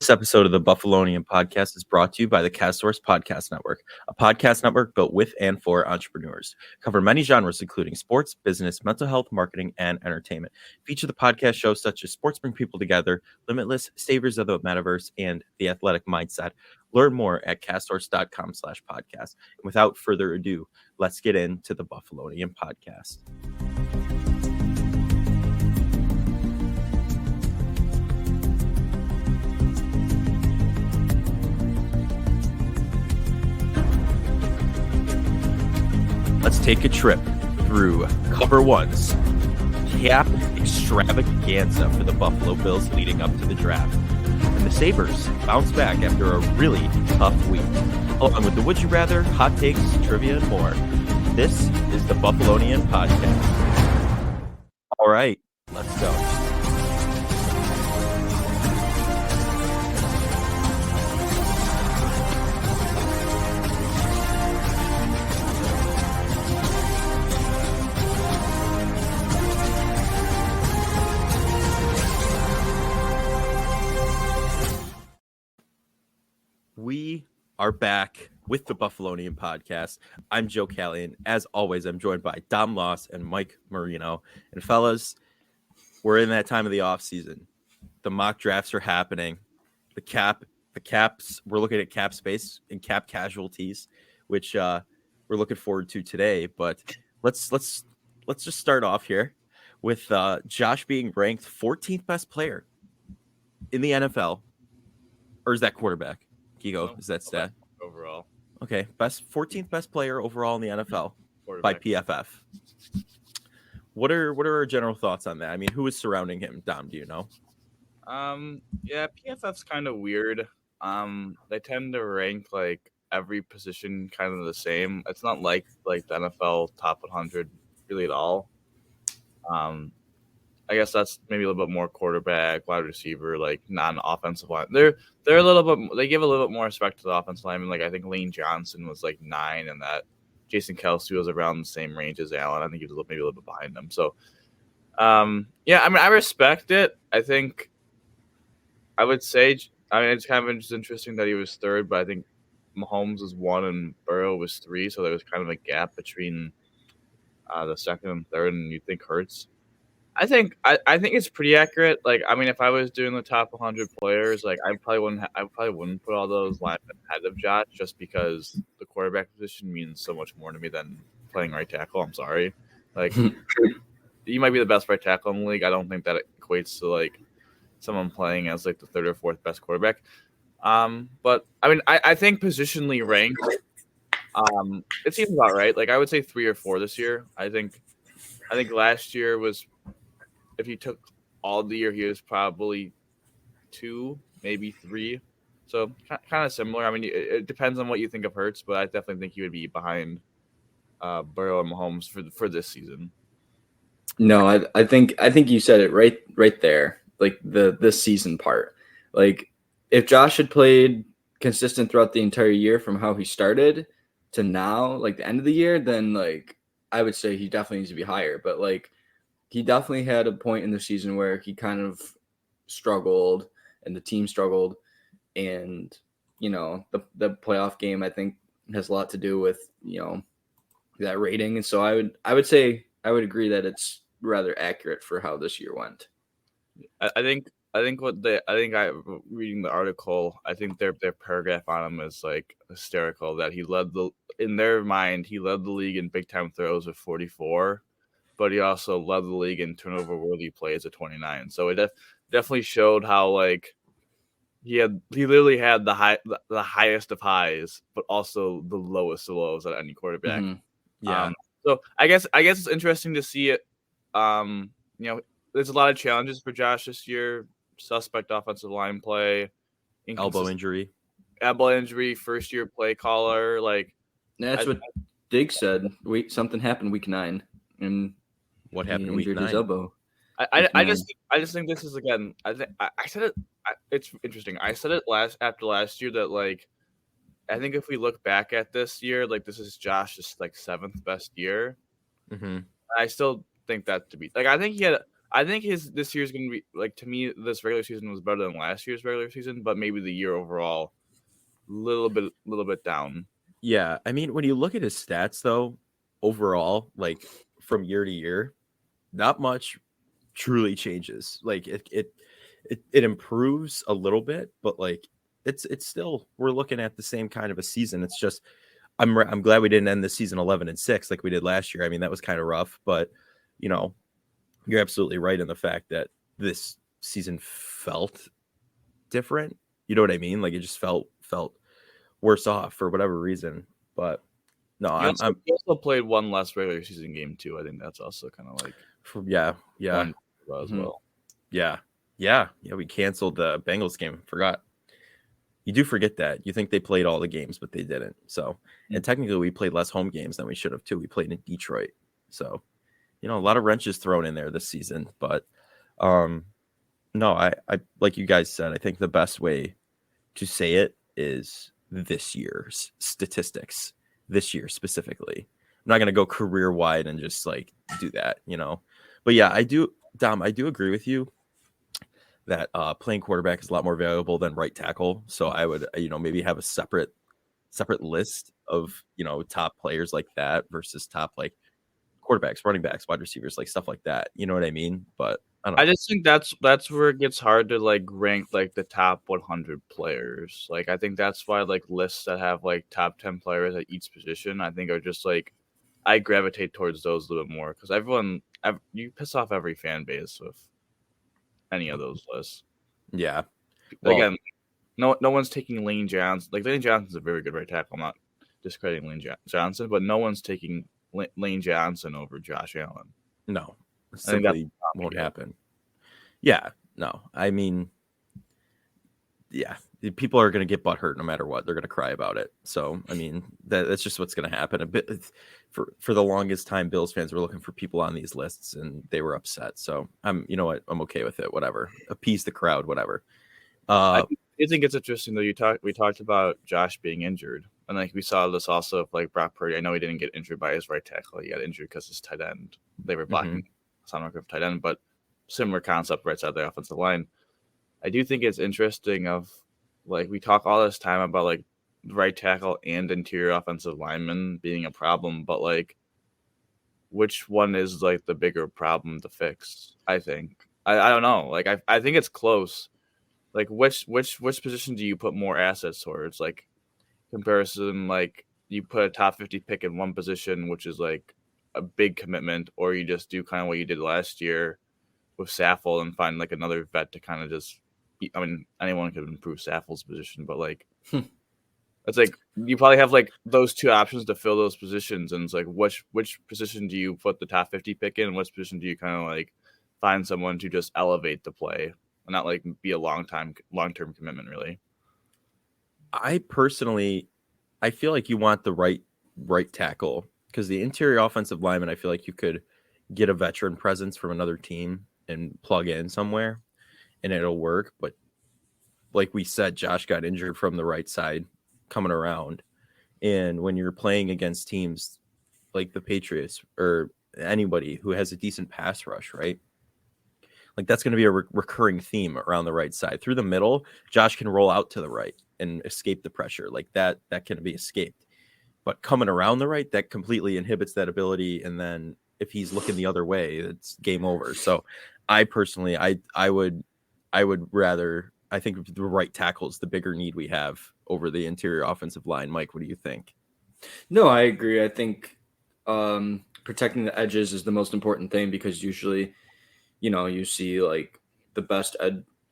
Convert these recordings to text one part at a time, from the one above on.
This episode of the Buffalonian Podcast is brought to you by the CastSource Podcast Network, a podcast network built with and for entrepreneurs. Cover many genres, including sports, business, mental health, marketing, and entertainment. Feature the podcast shows such as Sports Bring People Together, Limitless, Saviors of the Metaverse, and The Athletic Mindset. Learn more at castsource.com/podcast. And without further ado, let's get into the Buffalonian Podcast. Let's take a trip through Cover One's cap extravaganza for the Buffalo Bills leading up to the draft. And the Sabres bounce back after a really tough week. Along with the Would You Rather, hot takes, trivia, and more. This is the Buffalonian Podcast. All right, let's go. We are back with the Buffalonian Podcast. I'm Joe Callion. As always, I'm joined by Dom Loss and Mike Marino. And fellas, we're in that time of the off season. The mock drafts are happening. The caps. We're looking at cap space and cap casualties, which we're looking forward to today. But let's just start off here with Josh being ranked 14th best player in the NFL, or is that quarterback? Gigo, is that stat? Overall. Okay, 14th best player overall in the NFL by PFF. What are our general thoughts on that? I mean, who is surrounding him? Dom, do you know? Yeah, PFF's kind of weird. They tend to rank like every position kind of the same. It's not like the NFL top 100 really at all. I guess that's maybe a little bit more quarterback, wide receiver, like non-offensive line. They're a little bit. They give a little bit more respect to the offensive lineman. Like I think Lane Johnson was like 9, and that Jason Kelce was around the same range as Allen. I think he was maybe a little bit behind them. So, yeah, I mean, I respect it. I think I would say. I mean, it's kind of just interesting that he was 3rd, but I think Mahomes was 1 and Burrow was 3, so there was kind of a gap between the 2nd and 3rd, and you'd think Hurts. I think it's pretty accurate. Like, I mean, if I was doing the top 100 players, like I probably wouldn't put all those linemen ahead of Josh just because the quarterback position means so much more to me than playing right tackle. I'm sorry. Like, you might be the best right tackle in the league. I don't think that equates to like someone playing as like the 3rd or 4th best quarterback. But I mean, I think positionally ranked, it seems about right. Like I would say 3 or 4 this year. I think last year was. If you took all the year, he was probably 2, maybe 3. So kind of similar. I mean, it depends on what you think of Hurts, but I definitely think he would be behind Burrow and Mahomes for this season. No, I think you said it right there. Like this season part. Like if Josh had played consistent throughout the entire year from how he started to now, like the end of the year, then like I would say he definitely needs to be higher. But like he definitely had a point in the season where he kind of struggled and the team struggled. And, you know, the playoff game, I think, has a lot to do with, you know, that rating. And so I would say I would agree that it's rather accurate for how this year went. I think reading the article, I think their paragraph on him is like hysterical that in their mind, he led the league in big time throws with 44. But he also led the league in turnover-worthy plays at 29. So it definitely showed how like he literally had the highest of highs, but also the lowest of lows at any quarterback. Mm-hmm. Yeah. So I guess it's interesting to see it. You know, there's a lot of challenges for Josh this year. Suspect offensive line play, elbow injury, first year play caller. Like that's what Diggs said. Something happened week 9 and. What happened in week 9? His elbow. I just think this is again. I said it. It's interesting. I said it after last year that like I think if we look back at this year, like this is Josh's like 7th best year. Mm-hmm. I still think that to be like I think he had I think this year's gonna be like, to me, this regular season was better than last year's regular season, but maybe the year overall little bit down. Yeah, I mean, when you look at his stats though, overall, like from year to year, not much truly changes. Like it improves a little bit, but like it's still, we're looking at the same kind of a season. It's just I'm glad we didn't end the season 11-6 like we did last year. I mean, that was kind of rough, but you know, you're absolutely right in the fact that this season felt different. You know what I mean? Like it just felt worse off for whatever reason. But no, He also played one less regular season game too. I think that's also kind of like yeah. as well. Yeah. We canceled the Bengals game. Forgot. You do forget that. You think they played all the games, but they didn't. So, and technically, we played less home games than we should have too. We played in Detroit. So, a lot of wrenches thrown in there this season. But, no, I like you guys said, I think the best way to say it is this year's statistics. This year specifically. I'm not going to go career wide and just like do that, But yeah, I do, Dom. I do agree with you that playing quarterback is a lot more valuable than right tackle. So I would, maybe have a separate list of, top players like that versus top like quarterbacks, running backs, wide receivers, like stuff like that. You know what I mean? But I don't know. I just think that's where it gets hard to like rank like the top 100 players. Like I think that's why like lists that have like top 10 players at each position, I think are just like, I gravitate towards those a little bit more because you piss off every fan base with any of those lists. Yeah. Well, again, no one's taking Lane Johnson. Like Lane Johnson's a very good right tackle. I'm not discrediting Lane Johnson, but no one's taking Lane Johnson over Josh Allen. No, simply won't happen. Yeah, no. I mean, yeah, people are going to get butthurt no matter what. They're going to cry about it. So, I mean, that's just what's going to happen. A bit for the longest time, Bills fans were looking for people on these lists, and they were upset. So, you know what? I'm okay with it. Whatever, appease the crowd. Whatever. I think it's interesting though. We talked about Josh being injured, and like we saw this also with like Brock Purdy. I know he didn't get injured by his right tackle; he got injured because his tight end. They were blocking Son for tight end, but similar concept right side of the offensive line. I do think it's interesting of like we talk all this time about like right tackle and interior offensive lineman being a problem, but like which one is like the bigger problem to fix? I think I don't know. Like I think it's close. Like which position do you put more assets towards? Like comparison, like you put a top 50 pick in one position, which is like a big commitment, or you just do kind of what you did last year with Saffold and find like another vet to kind of just. I mean, anyone could improve Saffold's position, but like it's like you probably have like those two options to fill those positions, and it's like which position do you put the top 50 pick in? Which position do you kind of like find someone to just elevate the play? Not like be a long-term commitment, really. I personally, I feel like you want the right tackle because the interior offensive lineman, I feel like you could get a veteran presence from another team and plug in somewhere, and it'll work. But like we said, Josh got injured from the right side coming around, and when you're playing against teams like the Patriots or anybody who has a decent pass rush, right? Like that's going to be a recurring theme around the right side. Through the middle, Josh can roll out to the right and escape the pressure. Like that can be escaped. But coming around the right, that completely inhibits that ability. And then if he's looking the other way, it's game over. So I personally, I would rather, I think the right tackle is the bigger need we have over the interior offensive line. Mike, what do you think? No, I agree. I think protecting the edges is the most important thing because usually – you see like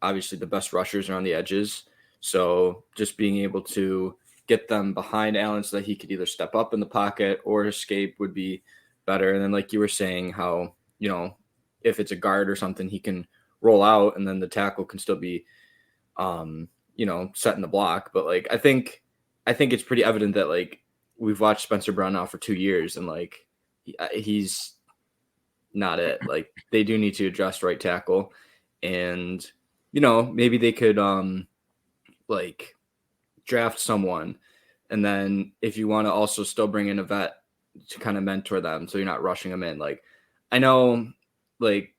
obviously the best rushers are on the edges. So just being able to get them behind Allen so that he could either step up in the pocket or escape would be better. And then like you were saying how, if it's a guard or something, he can roll out and then the tackle can still be, set in the block. But like, I think it's pretty evident that like we've watched Spencer Brown now for 2 years and like he's not it. Like they do need to adjust right tackle and maybe they could like draft someone and then if you want to also still bring in a vet to kind of mentor them so you're not rushing them in. Like I know like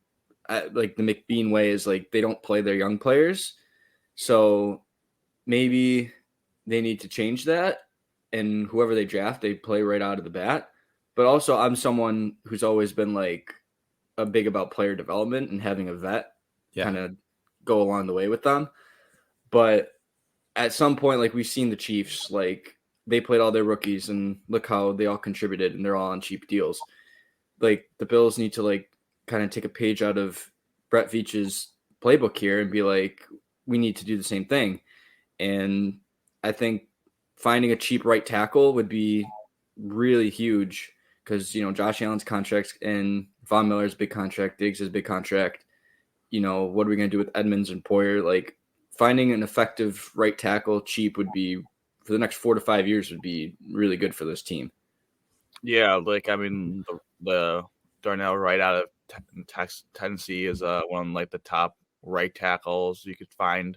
like the McBean way is like they don't play their young players. So maybe they need to change that, and whoever they draft, they play right out of the bat. But also, I'm someone who's always been like a big about player development and having a vet kind of go along the way with them. But at some point, like we've seen the Chiefs, like they played all their rookies and look how they all contributed and they're all on cheap deals. Like the Bills need to like kind of take a page out of Brett Veach's playbook here and be like, we need to do the same thing. And I think finding a cheap right tackle would be really huge because, you know, Josh Allen's contract and Von Miller's big contract, Diggs' big contract. You know, what are we going to do with Edmonds and Poyer? Like finding an effective right tackle cheap would be, for the next 4 to 5 years, would be really good for this team. Yeah, like I mean, the Darnell right out of Tennessee is one of like the top right tackles you could find.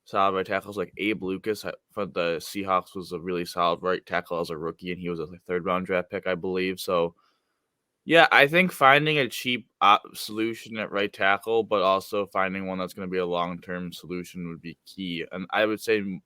Solid right tackles like Abe Lucas for the Seahawks was a really solid right tackle as a rookie, and he was a third-round draft pick, I believe. So, yeah, I think finding a cheap solution at right tackle, but also finding one that's going to be a long-term solution would be key. And I would say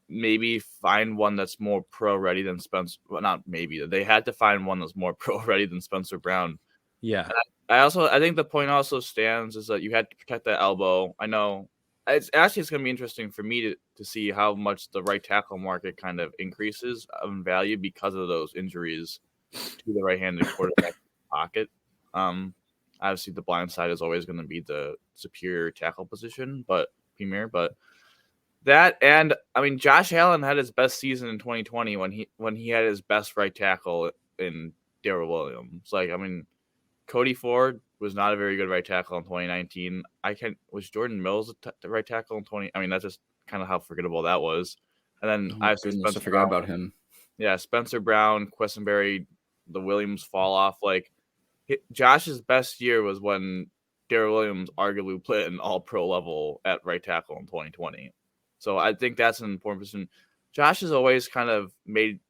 maybe find one that's more pro-ready than Spencer. Well, not maybe. They had to find one that's more pro-ready than Spencer Brown. Yeah. I think the point also stands is that you had to protect that elbow. I know. It's going to be interesting for me to see how much the right tackle market kind of increases in value because of those injuries to the right-handed quarterback pocket. Obviously, the blind side is always going to be the superior tackle position, but that, and I mean, Josh Allen had his best season in 2020 when he had his best right tackle in Darrell Williams. Like, I mean, Cody Ford was not a very good right tackle in 2019. Was Jordan Mills the right tackle in 20? I mean, that's just kind of how forgettable that was. And then I forgot about him. Yeah, Spencer Brown, Quessenberry, the Williams fall off. Like Josh's best year was when Darrell Williams arguably played an all-pro level at right tackle in 2020. So I think that's an important position. Josh has always kind of made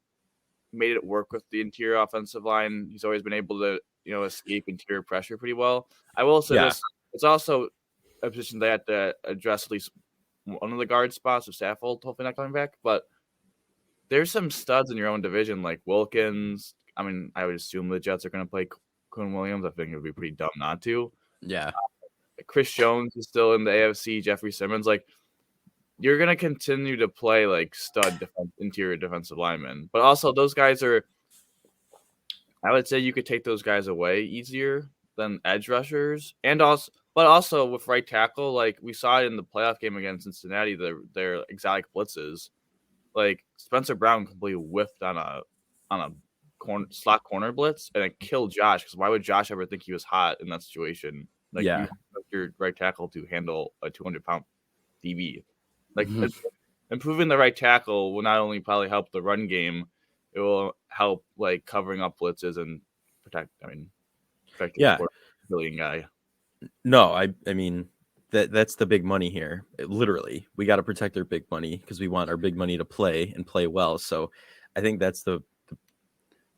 it work with the interior offensive line. He's always been able to, you know, escape interior pressure pretty well. I will say this: it's also a position they have to address at least one of the guard spots with Saffold hopefully not coming back. But there's some studs in your own division like Wilkins. I mean, I would assume the Jets are going to play Quinn Williams. I think it would be pretty dumb not to. Yeah. Chris Jones is still in the AFC. Jeffrey Simmons, like, you're going to continue to play like stud interior defensive linemen. But also those guys are, I would say you could take those guys away easier than edge rushers. But also with right tackle, like we saw it in the playoff game against Cincinnati, their exotic blitzes. Like Spencer Brown completely whiffed on a slot corner blitz and it killed Josh, because why would Josh ever think he was hot in that situation? Like you have your right tackle to handle a 200-pound DB. Like improving the right tackle will not only probably help the run game, it will help like covering up blitzes and protect the billion guy. No, I mean that's the big money here. Literally, we got to protect our big money because we want our big money to play and play well. So I think that's the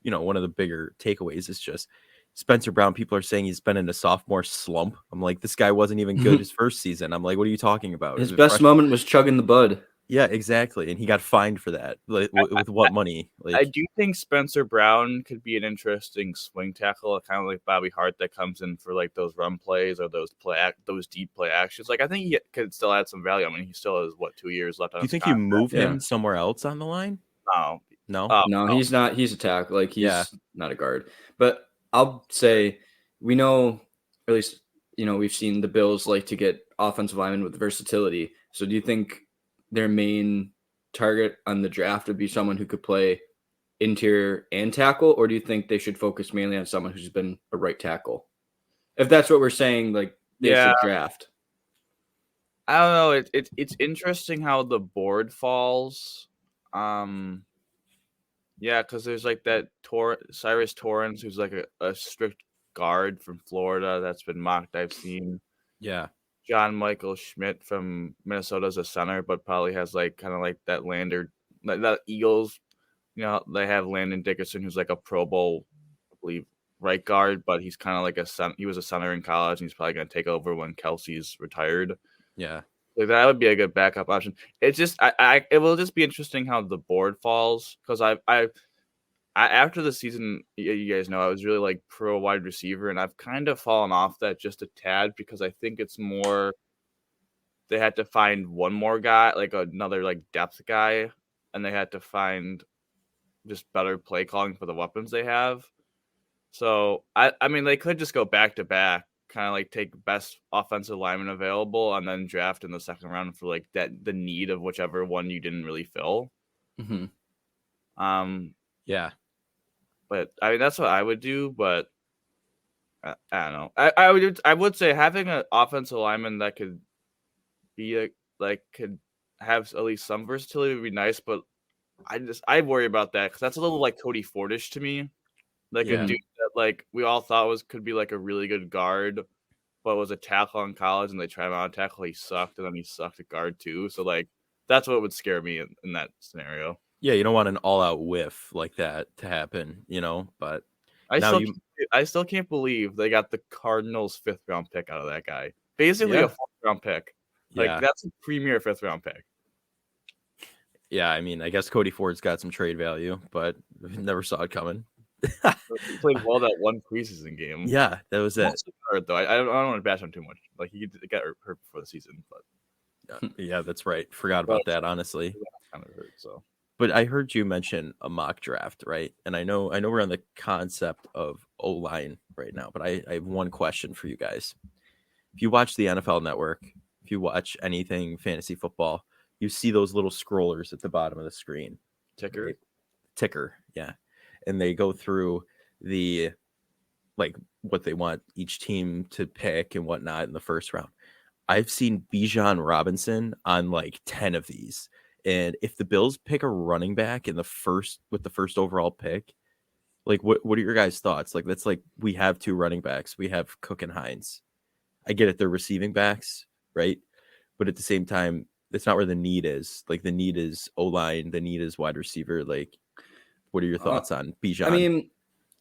one of the bigger takeaways is just Spencer Brown. People are saying he's been in a sophomore slump. I'm like, this guy wasn't even good his first season. I'm like, what are you talking about? His best moment was chugging the bud. Yeah, exactly. And he got fined for that. Like, with what money? Like, I do think Spencer Brown could be an interesting swing tackle, kind of like Bobby Hart that comes in for like those run plays or those deep play actions. Like I think he could still add some value. I mean, he still has 2 years left on his contract. Do you think you move him somewhere else on the line? No, he's not. He's a tackle. Like he's not a guard. But I'll say we know, or at least we've seen the Bills like to get offensive linemen with versatility. So do you think their main target on the draft would be someone who could play interior and tackle, or do you think they should focus mainly on someone who's been a right tackle? If that's what we're saying, like they should draft. I don't know. It's interesting how the board falls. Because there's like that Cyrus Torrence, who's like a strict guard from Florida that's been mocked. I've seen. Yeah. John Michael Schmidt from Minnesota is a center, but probably has like kind of like that that Eagles. They have Landon Dickerson, who's like a Pro Bowl, I believe, right guard, but he's kind of like he was a center in college, and he's probably going to take over when Kelsey's retired. Yeah. Like that would be a good backup option. It's just it will just be interesting how the board falls, because I after the season, you guys know, I was really like pro wide receiver, and I've kind of fallen off that just a tad, because I think it's more they had to find one more guy, like another like depth guy, and they had to find just better play calling for the weapons they have. So I mean, they could just go back to back, kind of like take best offensive lineman available, and then draft in the second round for like the need of whichever one you didn't really fill. Mm-hmm. Yeah. But I mean, that's what I would do. But I don't know. I would say having an offensive lineman that could be could have at least some versatility would be nice. But I worry about that, because that's a little like Cody Fordish to me. Like a dude that like we all thought could be like a really good guard, but was a tackle in college, and they tried him out on tackle, he sucked, and then he sucked at guard too. So like that's what would scare me in that scenario. Yeah, you don't want an all-out whiff like that to happen, but I still can't believe they got the Cardinals' 5th round pick out of that guy. Basically a 4th round pick. Like that's a premier 5th round pick. Yeah, I mean, I guess Cody Ford's got some trade value, but never saw it coming. He played well that one preseason game. Yeah, that was it. Hurt, though. I don't want to bash him too much. Like he got hurt before the season, but yeah, that's right. Forgot about that, honestly. Kind of hurt, so. But I heard you mention a mock draft, right? And I know we're on the concept of O-line right now, but I have one question for you guys. If you watch the NFL Network, if you watch anything fantasy football, you see those little scrollers at the bottom of the screen. Ticker, yeah. And they go through the like what they want each team to pick and whatnot in the first round. I've seen Bijan Robinson on like 10 of these. And if the Bills pick a running back with the first overall pick, like what are your guys' thoughts? Like that's like we have 2 running backs. We have Cook and Hines. I get it, they're receiving backs, right? But at the same time, that's not where the need is. Like the need is O-line, the need is wide receiver. Like, what are your thoughts on Bijan? I mean,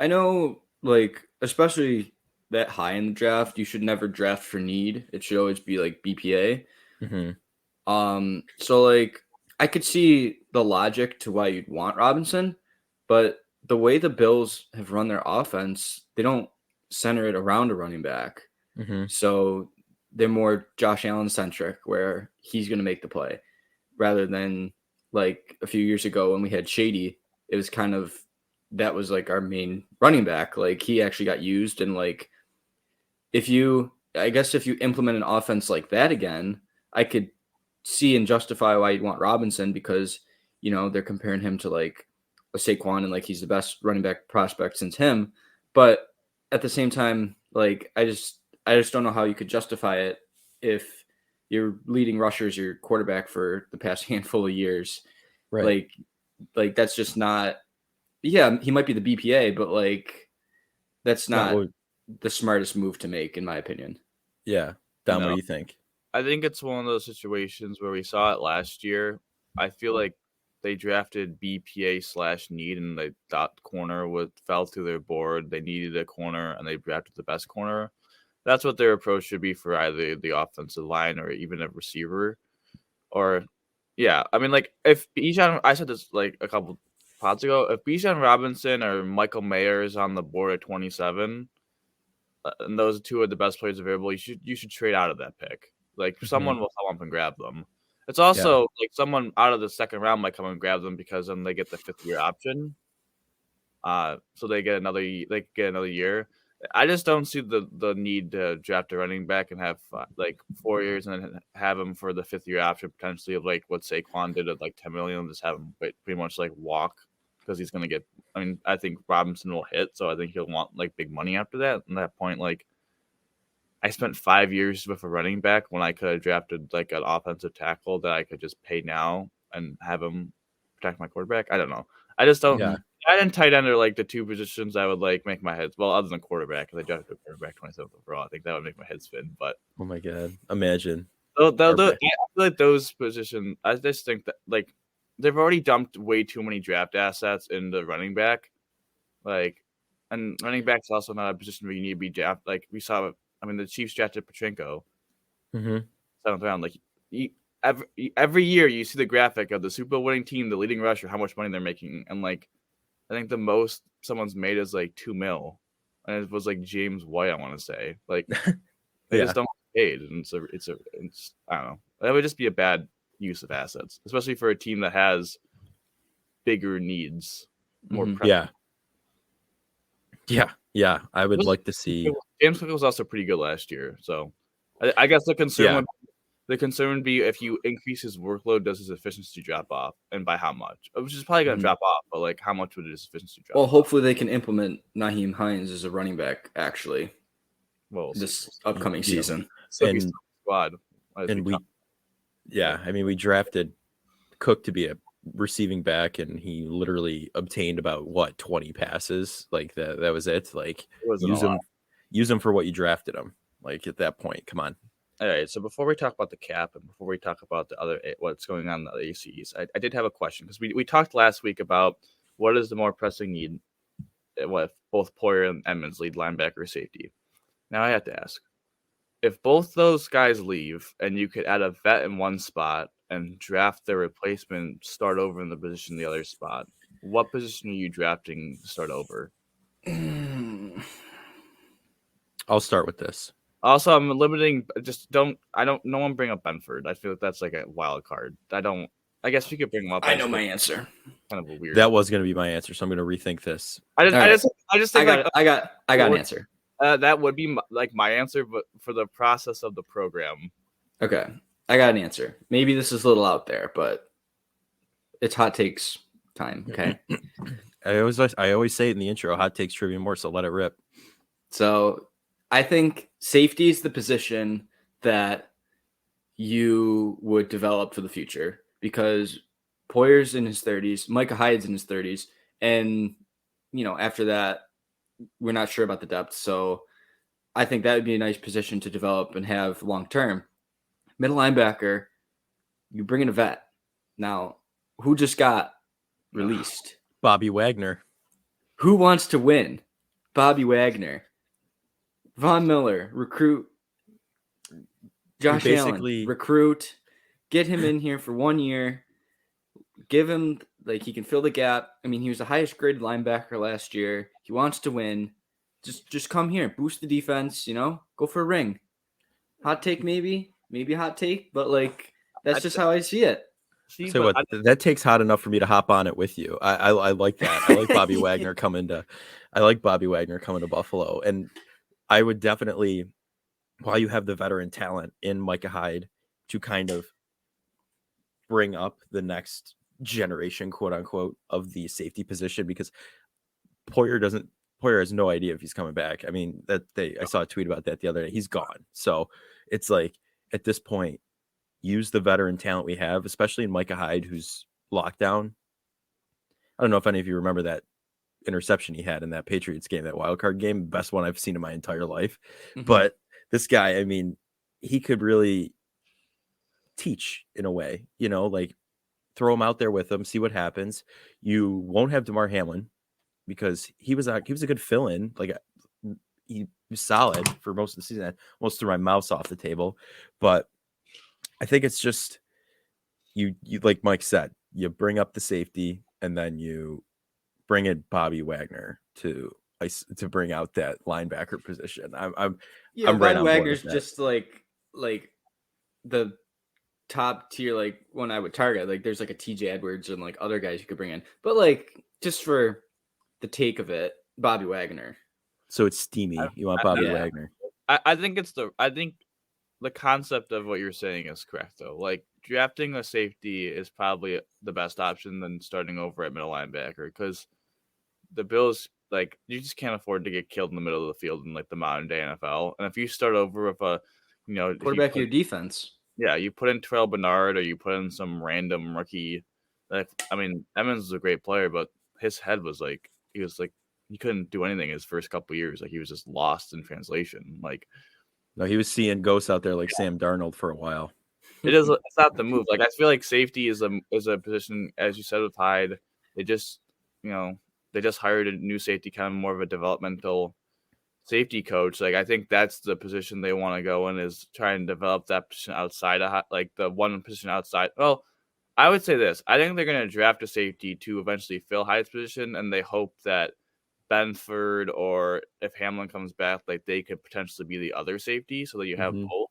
I know, like, especially that high in the draft, you should never draft for need. It should always be like BPA. Mm-hmm. So like I could see the logic to why you'd want Robinson, but the way the Bills have run their offense, they don't center it around a running back. Mm-hmm. So they're more Josh Allen centric, where he's going to make the play, rather than like a few years ago when we had Shady. It was kind of that was like our main running back. Like he actually got used, and like if you implement an offense like that again, I could see and justify why you'd want Robinson, because they're comparing him to like a Saquon, and like he's the best running back prospect since him. But at the same time, like I just don't know how you could justify it if your leading rusher is your quarterback for the past handful of years. Right. Like that's just not. Yeah, he might be the BPA, but like that's not the smartest move to make, in my opinion. Yeah, Dom, what do you think? I think it's one of those situations where we saw it last year. I feel like they drafted BPA/need, and they thought corner fell through their board. They needed a corner, and they drafted the best corner. That's what their approach should be for either the offensive line or even a receiver. Or, yeah, I mean, like if Bijan, I said this like a couple pods ago, if Bijan Robinson or Michael Mayer is on the board at 27, and those two are the best players available, you should trade out of that pick. Like someone will come up and grab them. It's also like someone out of the second round might come and grab them, because then they get the 5th-year option. So they get another year. I just don't see the need to draft a running back and have like 4 years and then have him for the 5th-year option potentially of like what Saquon did at like 10 million, just have him pretty much like walk, because he's going to get. I mean, I think Robinson will hit, so I think he'll want like big money after that. And at that point, like I spent 5 years with a running back when I could have drafted like an offensive tackle that I could just pay now and have him protect my quarterback. I don't know. I just don't. Yeah. I didn't tight end are like the 2 positions I would like make my head. Well, other than quarterback, because I drafted a quarterback 27th overall. I think that would make my head spin. But oh my god, imagine. I feel like those positions. I just think that like they've already dumped way too many draft assets into running back. Like And running back's also not a position where you need to be drafted. Like we saw, the Chiefs drafted Petrenko, 7th round. Like every year, you see the graphic of the Super Bowl winning team, the leading rusher, how much money they're making, and like I think the most someone's made is like $2 million, and it was like James White. I want to say like they just don't get paid, and it's I don't know. That would just be a bad use of assets, especially for a team that has bigger needs, more pressure. Yeah. I would like to see. James Cook was also pretty good last year, so I guess the concern would be if you increase his workload, does his efficiency drop off, and by how much? Which is probably going to drop off, but like how much would his efficiency drop? Well, hopefully they can implement Nyheim Hines as a running back actually. Well, this upcoming season, and squad, we drafted Cook to be a receiving back, and he literally obtained about 20 passes. Like that was it. Like use him for what you drafted him. Like at that point, come on. All right, so before we talk about the cap and before we talk about the other what's going on in the other ACs, I did have a question because we talked last week about what is the more pressing need with both Poyer and Edmonds, lead linebacker, safety. Now I have to ask, if both those guys leave and you could add a vet in one spot and draft their replacement, start over in the position in the other spot, what position are you drafting to start over? I'll start with this. Also, I'm limiting. No one bring up Benford. I feel like that's like a wild card. I guess we could bring him up. I know my answer. Kind of a weird. That was going to be my answer, so I'm going to rethink this. I just think I got an answer. That would be like my answer, but for the process of the program. Okay, I got an answer. Maybe this is a little out there, but it's hot takes time. Okay. I always say it in the intro, hot takes trivia more, so let it rip. So I think safety is the position that you would develop for the future because Poyer's in his 30s, Micah Hyde's in his 30s, and after that, we're not sure about the depth. So I think that would be a nice position to develop and have long term. Middle linebacker, you bring in a vet. Now, who just got released? Bobby Wagner. Who wants to win? Bobby Wagner. Von Miller, recruit. Josh Allen, recruit. Get him in here for 1 year. Give him, he can fill the gap. I mean, he was the highest graded linebacker last year. He wants to win. Just come here. Boost the defense, Go for a ring. Hot take maybe. Maybe a hot take, but, that's just how I see it. That takes hot enough for me to hop on it with you. I like that. I like Bobby Wagner coming to Buffalo. And I would definitely, while you have the veteran talent in Micah Hyde to kind of bring up the next generation, quote unquote, of the safety position, because Poyer has no idea if he's coming back. I mean, I saw a tweet about that the other day. He's gone. So it's like at this point, use the veteran talent we have, especially in Micah Hyde, who's locked down. I don't know if any of you remember that interception he had in that Patriots game, that wild card game, best one I've seen in my entire life. Mm-hmm. But this guy, I mean, he could really teach in a way, throw him out there with him, see what happens. You won't have DeMar Hamlin because he was a good fill-in. He was solid for most of the season. I almost threw my mouse off the table, but I think it's just you like Mike said, you bring up the safety and then you bring in Bobby Wagner to bring out that linebacker position. I'm right on Wagner's just like the top tier, one I would target. There's a TJ Edwards and other guys you could bring in, but just for the take of it, Bobby Wagner. So it's steamy. You want Bobby Wagner? I think the concept of what you're saying is correct, though. Drafting a safety is probably the best option than starting over at middle linebacker because the Bills, you just can't afford to get killed in the middle of the field in the modern day NFL. And if you start over with quarterback your defense, you put in Terrell Bernard or you put in some random rookie. Evans is a great player, but his head was he couldn't do anything his first couple years. He was just lost in translation. No, he was seeing ghosts out there like Sam Darnold for a while. It's not the move. I feel like safety is a position, as you said with Hyde. They just, they just hired a new safety, kind of more of a developmental safety coach. Like, I think that's the position they want to go in, is try and develop that position outside of like the one position outside. Well, I would say this. I think they're going to draft a safety to eventually fill Hyde's position, and they hope that Benford, or if Hamlin comes back, like they could potentially be the other safety, so that you have both.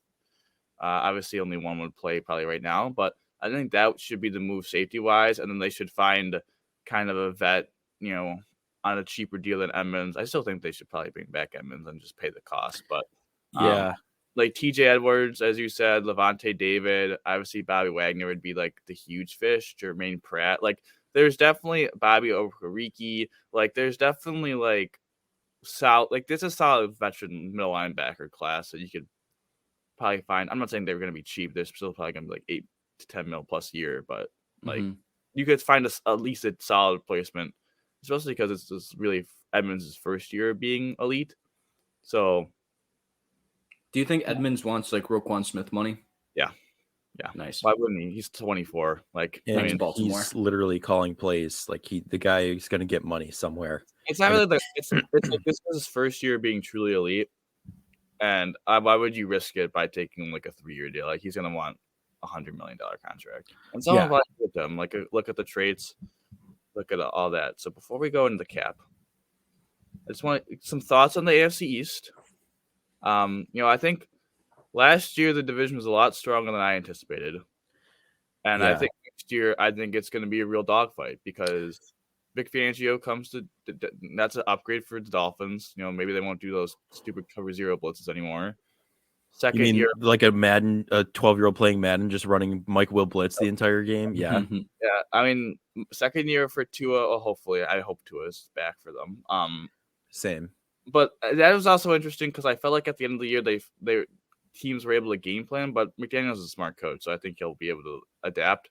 Obviously, only one would play probably right now, but I think that should be the move safety wise, and then they should find kind of a vet, on a cheaper deal than Edmonds. I still think they should probably bring back Edmonds and just pay the cost, but like TJ Edwards, as you said, Levante David, obviously Bobby Wagner would be like the huge fish, Jermaine Pratt. Like, there's definitely Bobby Okereke. Like, there's definitely like there's a solid veteran middle linebacker class that you could probably find. I'm not saying they're going to be cheap. They're still probably going to be like 8 to 10 mil plus a year, but like you could find at least a solid replacement, especially because it's just really Edmonds' first year being elite. So, do you think Edmonds wants like Roquan Smith money? Yeah. Nice. Why wouldn't he? He's 24. Like, and he's literally calling plays. Like, the guy is going to get money somewhere. It's not really it's like this is his first year being truly elite, and why would you risk it by taking like a 3-year deal? Like, he's going to want $100 million contract, and someone like with them. Like, look at the traits, look at all that. So before we go into the cap, I just want some thoughts on the AFC East. I think last year the division was a lot stronger than I anticipated, and I think next year it's going to be a real dogfight, because Vic Fangio comes to that's an upgrade for the Dolphins. Maybe they won't do those stupid cover zero blitzes anymore. Second year, like a 12-year-old playing Madden, just running Mike Will blitz the entire game. Yeah. Yeah. I mean, second year for Tua. Well, hopefully, I hope Tua is back for them. Same. But that was also interesting, because I felt like at the end of the year, they teams were able to game plan, but McDaniel's is a smart coach, so I think he'll be able to adapt.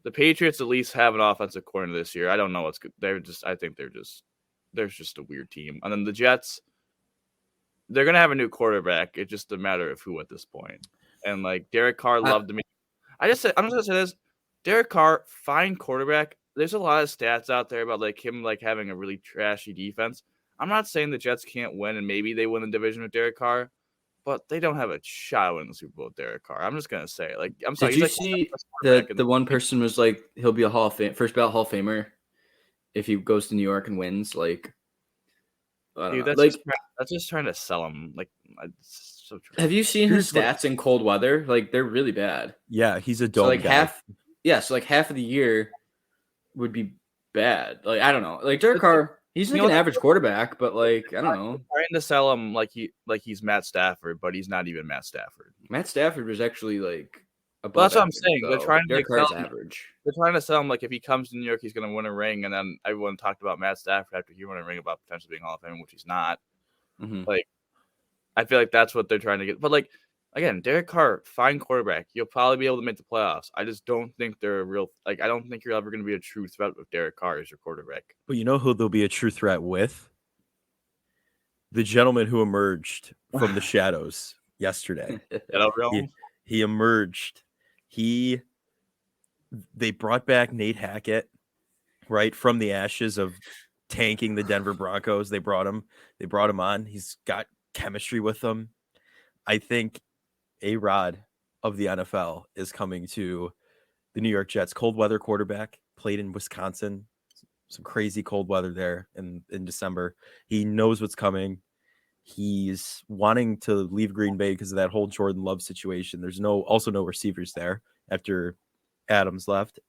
The Patriots at least have an offensive coordinator this year. I don't know what's good. I think they're just a weird team. And then the Jets, they're gonna have a new quarterback. It's just a matter of who at this point. And like Derek Carr loved me. I'm just gonna say this: Derek Carr, fine quarterback. There's a lot of stats out there about like him like having a really trashy defense. I'm not saying the Jets can't win, and maybe they win the division with Derek Carr, but they don't have a shot in the Super Bowl with Derek Carr. I'm just gonna say, like, I'm sorry. Did you see that the one person was like, he'll be a first ballot Hall of Famer if he goes to New York and wins? Like, dude, that's just trying to sell him. Like, so true. Have you seen his stats in cold weather? Like, they're really bad. Yeah, he's a dome so like guy. half of the year would be bad. Like, I don't know. Like, Derek Carr. He's like an average quarterback, but like, I don't know. Trying to sell him like he's Matt Stafford, but he's not even Matt Stafford. Matt Stafford was actually like above. That's what I'm saying. So they're trying to sell him average. They're trying to sell him like if he comes to New York, he's going to win a ring, and then everyone talked about Matt Stafford after he won a ring about potentially being Hall of Fame, which he's not. Like, I feel like that's what they're trying to get. But like, again, Derek Carr, fine quarterback. You'll probably be able to make the playoffs. I just don't think they're a real – like, I don't think you're ever going to be a true threat with Derek Carr as your quarterback. But you know who they'll be a true threat with? The gentleman who emerged from the shadows yesterday. He emerged. They brought back Nate Hackett, right, from the ashes of tanking the Denver Broncos. They brought him on. He's got chemistry with them. I think A-Rod of the NFL is coming to the New York Jets. Cold weather quarterback, played in Wisconsin. Some crazy cold weather there in December. He knows what's coming. He's wanting to leave Green Bay because of that whole Jordan Love situation. There's also no receivers there after Adams left.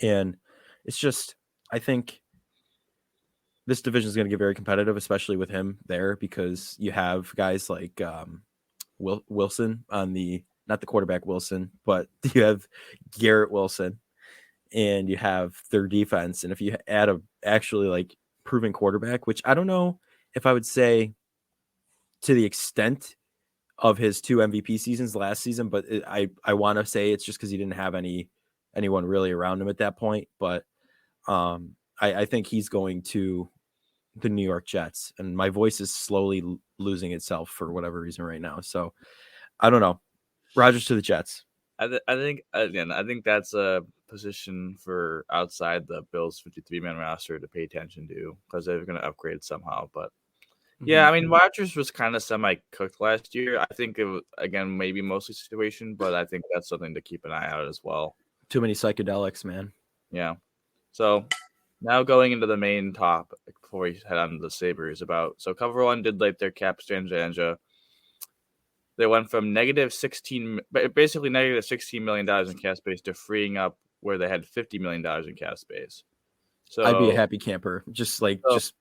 And it's just, I think this division is going to get very competitive, especially with him there, because you have guys like Wilson on not the quarterback Wilson, but you have Garrett Wilson, and you have their defense. And if you add a actually like proven quarterback, which I don't know if I would say to the extent of his 2 MVP seasons last season, but I want to say it's just because he didn't have anyone really around him at that point. But I think he's going to the New York Jets, and my voice is slowly losing itself for whatever reason right now. So I don't know. Rodgers to the Jets. I think again, I think that's a position for outside the Bills 53-man roster to pay attention to because they're going to upgrade somehow. But yeah, I mean, Rodgers was kind of semi-cooked last year. I think it was, again, maybe mostly situation, but I think that's something to keep an eye out as well. Too many psychedelics, man. Yeah. So now going into the main topic before we head on to the Sabres so Cover One did like their cap extravaganza. They went from basically negative $16 million in cap space to freeing up where they had $50 million in cap space. So I'd be a happy camper. Just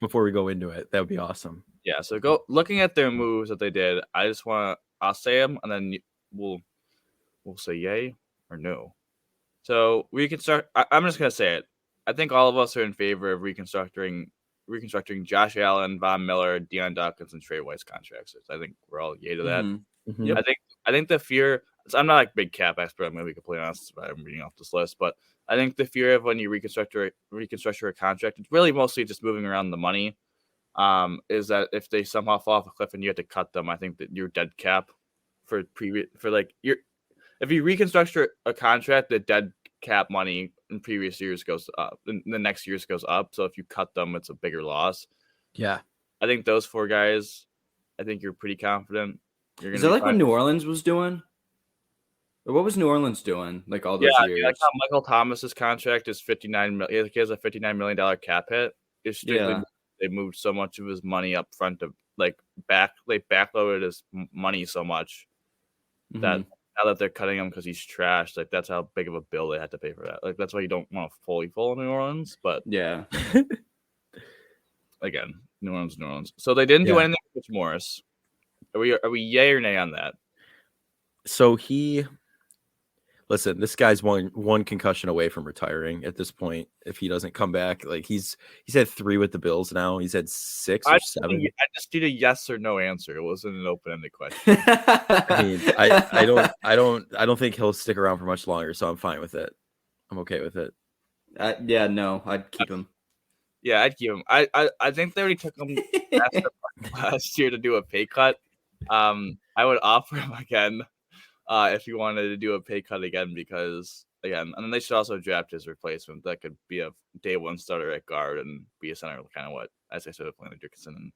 before we go into it, that would be awesome. Yeah. So looking at their moves that they did. I'll say them and then we'll say yay or no. So I'm just gonna say it. I think all of us are in favor of reconstructing Josh Allen, Von Miller, Deion Dawkins, and Trey White's contracts. I think we're all yay to that. Mm-hmm. Yep. I think the fear. I'm not like big cap expert. I'm gonna be completely honest. I'm reading off this list, but I think the fear of when you reconstruct a contract, it's really mostly just moving around the money. Is that if they somehow fall off a cliff and you have to cut them, I think that you're dead cap if you reconstruct a contract, the dead cap money in previous years goes up, and the next years goes up. So if you cut them, it's a bigger loss. Yeah, I think those four guys. I think you're pretty confident. Is that like what New Orleans was doing? Or what was New Orleans doing? Like all those years. Yeah, like how Michael Thomas's contract is $59 million. He has a $59 million cap hit. It's strictly they moved so much of his money up front to they backloaded his money so much that now that they're cutting him because he's trashed, like that's how big of a bill they had to pay for that. Like that's why you don't want to fully follow New Orleans, but yeah. Again, New Orleans. So they didn't do anything with Mitch Morris. Are we yay or nay on that? So listen, this guy's one concussion away from retiring at this point. If he doesn't come back, like he's had 3 with the Bills now. He's had 6 or 7. I just need a yes or no answer. It wasn't an open-ended question. I mean, I don't think he'll stick around for much longer. So I'm fine with it. I'm okay with it. No, I'd keep him. Yeah, I'd keep him. I think they already took him last year to do a pay cut. I would offer him again. If you wanted to do a pay cut again, because again, and then they should also draft his replacement. That could be a day one starter at guard and be a center, kind of what, as I said, with Landon Dickinson and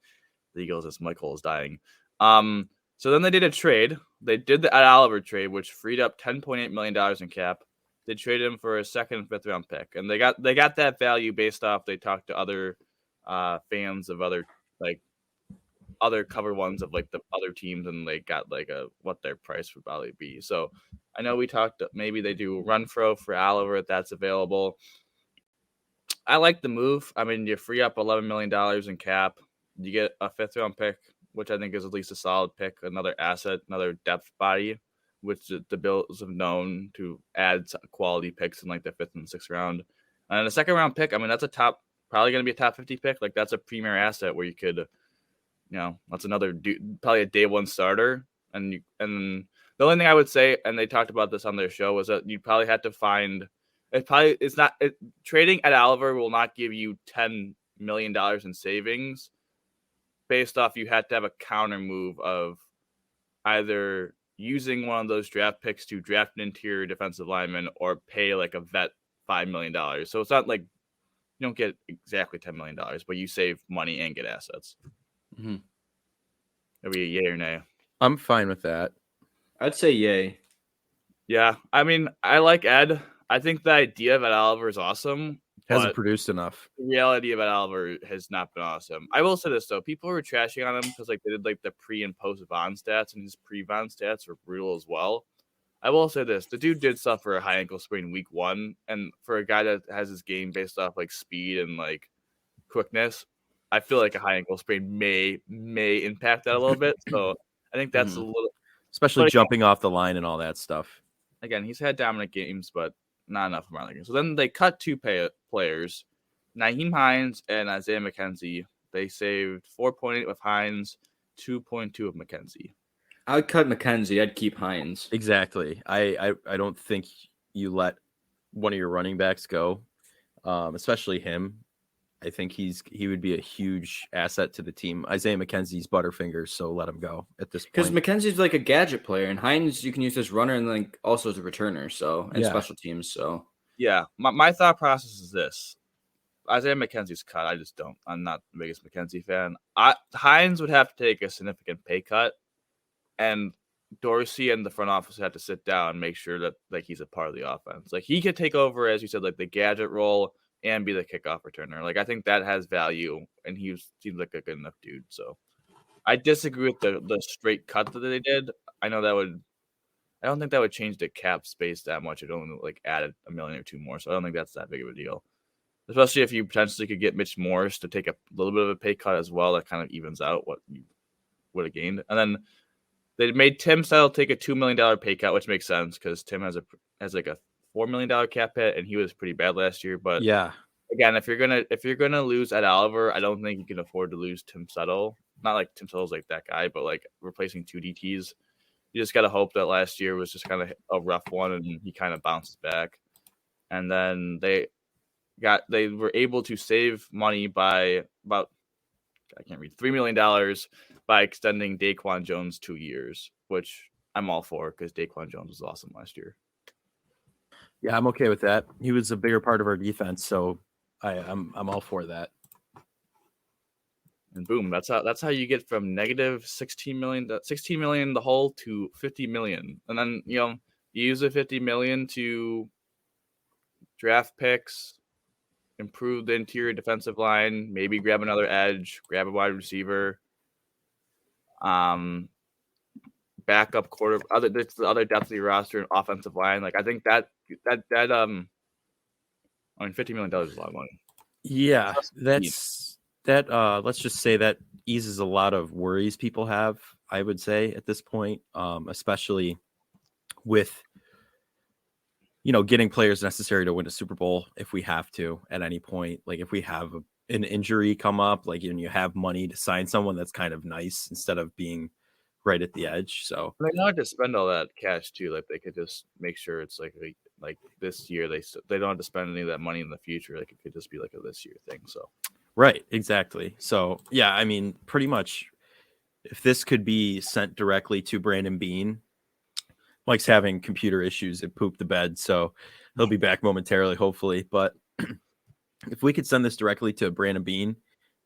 the Eagles as Michael is dying. So then they did a trade. They did the Ed Oliver trade, which freed up $10.8 million in cap. They traded him for a 2nd and 5th round pick, and they got that value based off. They talked to other fans of other cover ones of like the other teams, and they got like what their price would probably be. So I know we talked maybe they do Renfro for Oliver if that's available. I like the move. I mean, you free up $11 million in cap. You get a 5th round pick, which I think is at least a solid pick, another asset, another depth body, which the Bills have known to add quality picks in like the 5th and 6th round. And a 2nd round pick, I mean, that's probably going to be a top 50 pick. Like that's a premier asset where you could, that's another probably a day one starter. And the only thing I would say, and they talked about this on their show, was that you probably had to find trading at Oliver will not give you $10 million in savings based off you had to have a counter move of either using one of those draft picks to draft an interior defensive lineman or pay like a vet $5 million. So it's not like you don't get exactly $10 million, but you save money and get assets. Mm-hmm. It'll be a yay or nay. I'm fine with that. I'd say yay. Yeah. I mean, I like Ed. I think the idea of Ed Oliver is awesome. Hasn't produced enough. The reality of Ed Oliver has not been awesome. I will say this though. People were trashing on him because like they did like the pre and post Von stats, and his pre-Von stats were brutal as well. I will say this. The dude did suffer a high ankle sprain week 1. And for a guy that has his game based off like speed and like quickness, I feel like a high ankle sprain may impact that a little bit. So I think that's a little, especially jumping off the line and all that stuff. Again, he's had dominant games, but not enough around the game. So then they cut 2 players, Nyheim Hines and Isaiah McKenzie. They saved 4.8 with Hines, 2.2 of McKenzie. I would cut McKenzie. I'd keep Hines. Exactly. I don't think you let one of your running backs go, especially him. I think he would be a huge asset to the team. Isaiah McKenzie's butterfingers, so let him go at this point. Because McKenzie's like a gadget player, and Hines you can use as runner and like also as a returner, and special teams. So Yeah, my thought process is this. Isaiah McKenzie's cut. I just don't. I'm not the biggest McKenzie fan. Hines would have to take a significant pay cut, and Dorsey and the front office have to sit down and make sure that like he's a part of the offense. Like he could take over, as you said, like the gadget role and be the kickoff returner. Like I think that has value, and seems like a good enough dude. So I disagree with the straight cut that they did. I know that would. I don't think that would change the cap space that much. It only like added $1 million or $2 million more, so I don't think that's that big of a deal. Especially if you potentially could get Mitch Morris to take a little bit of a pay cut as well. That kind of evens out what you would have gained. And then they made Tim Settle take a $2 million pay cut, which makes sense because Tim has like a $4 million cap hit, and he was pretty bad last year. But Yeah. Again, if you're gonna lose Ed Oliver, I don't think you can afford to lose Tim Settle. Not like Tim Settle's like that guy, but like replacing two DTs. You just gotta hope that last year was just kind of a rough one, and he kind of bounces back. And then they were able to save money by about $3 million by extending Daquan Jones 2 years, which I'm all for because Daquan Jones was awesome last year. Yeah, I'm okay with that. He was a bigger part of our defense, so I'm all for that. And boom, that's how you get from negative $16 million the whole to $50 million. And then you use the $50 million to draft picks, improve the interior defensive line, maybe grab another edge, grab a wide receiver, backup quarter, other depth of your roster and offensive line. Like I think that $50 million is a lot of money. Yeah, let's just say that eases a lot of worries people have, I would say, at this point, especially with getting players necessary to win a Super Bowl if we have to at any point. Like if we have an injury come up, like you have money to sign someone, that's kind of nice instead of being right at the edge. So they don't have to spend all that cash too. Like they could just make sure it's like this year they don't have to spend any of that money in the future. Like it could just be like a this year thing. So right, exactly. So yeah, I mean, pretty much, if this could be sent directly to Brandon Beane. Mike's having computer issues and pooped the bed, so he'll be back momentarily, hopefully. But if we could send this directly to Brandon Beane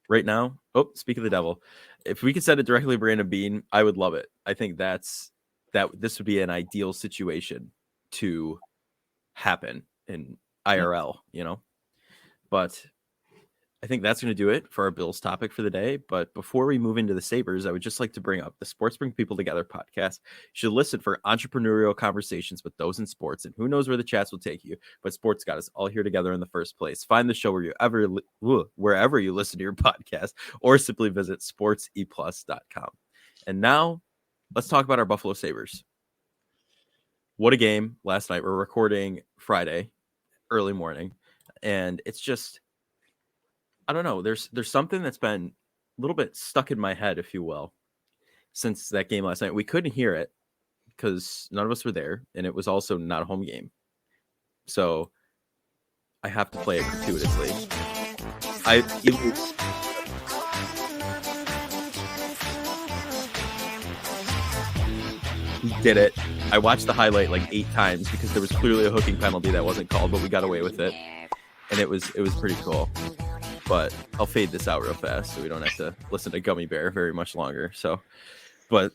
right now, speak of the devil, if we could send it directly to Brandon Beane, I would love it. I think this would be an ideal situation to happen in IRL, But I think that's going to do it for our Bills topic for the day. But before we move into the Sabres, I would just like to bring up the Sports Bring People Together podcast. You should listen for entrepreneurial conversations with those in sports, and who knows where the chats will take you. But sports got us all here together in the first place. Find the show wherever you listen to your podcast, or simply visit sportseplus.com. And now let's talk about our Buffalo Sabres. What a game last night. We're recording Friday, early morning, and it's just, I don't know. There's something that's been a little bit stuck in my head, if you will, since that game last night. We couldn't hear it because none of us were there, and it was also not a home game. So I have to play it gratuitously. He did it. I watched the highlight like 8 times because there was clearly a hooking penalty that wasn't called, but we got away with it, and it was pretty cool. But I'll fade this out real fast so we don't have to listen to Gummy Bear very much longer. So, but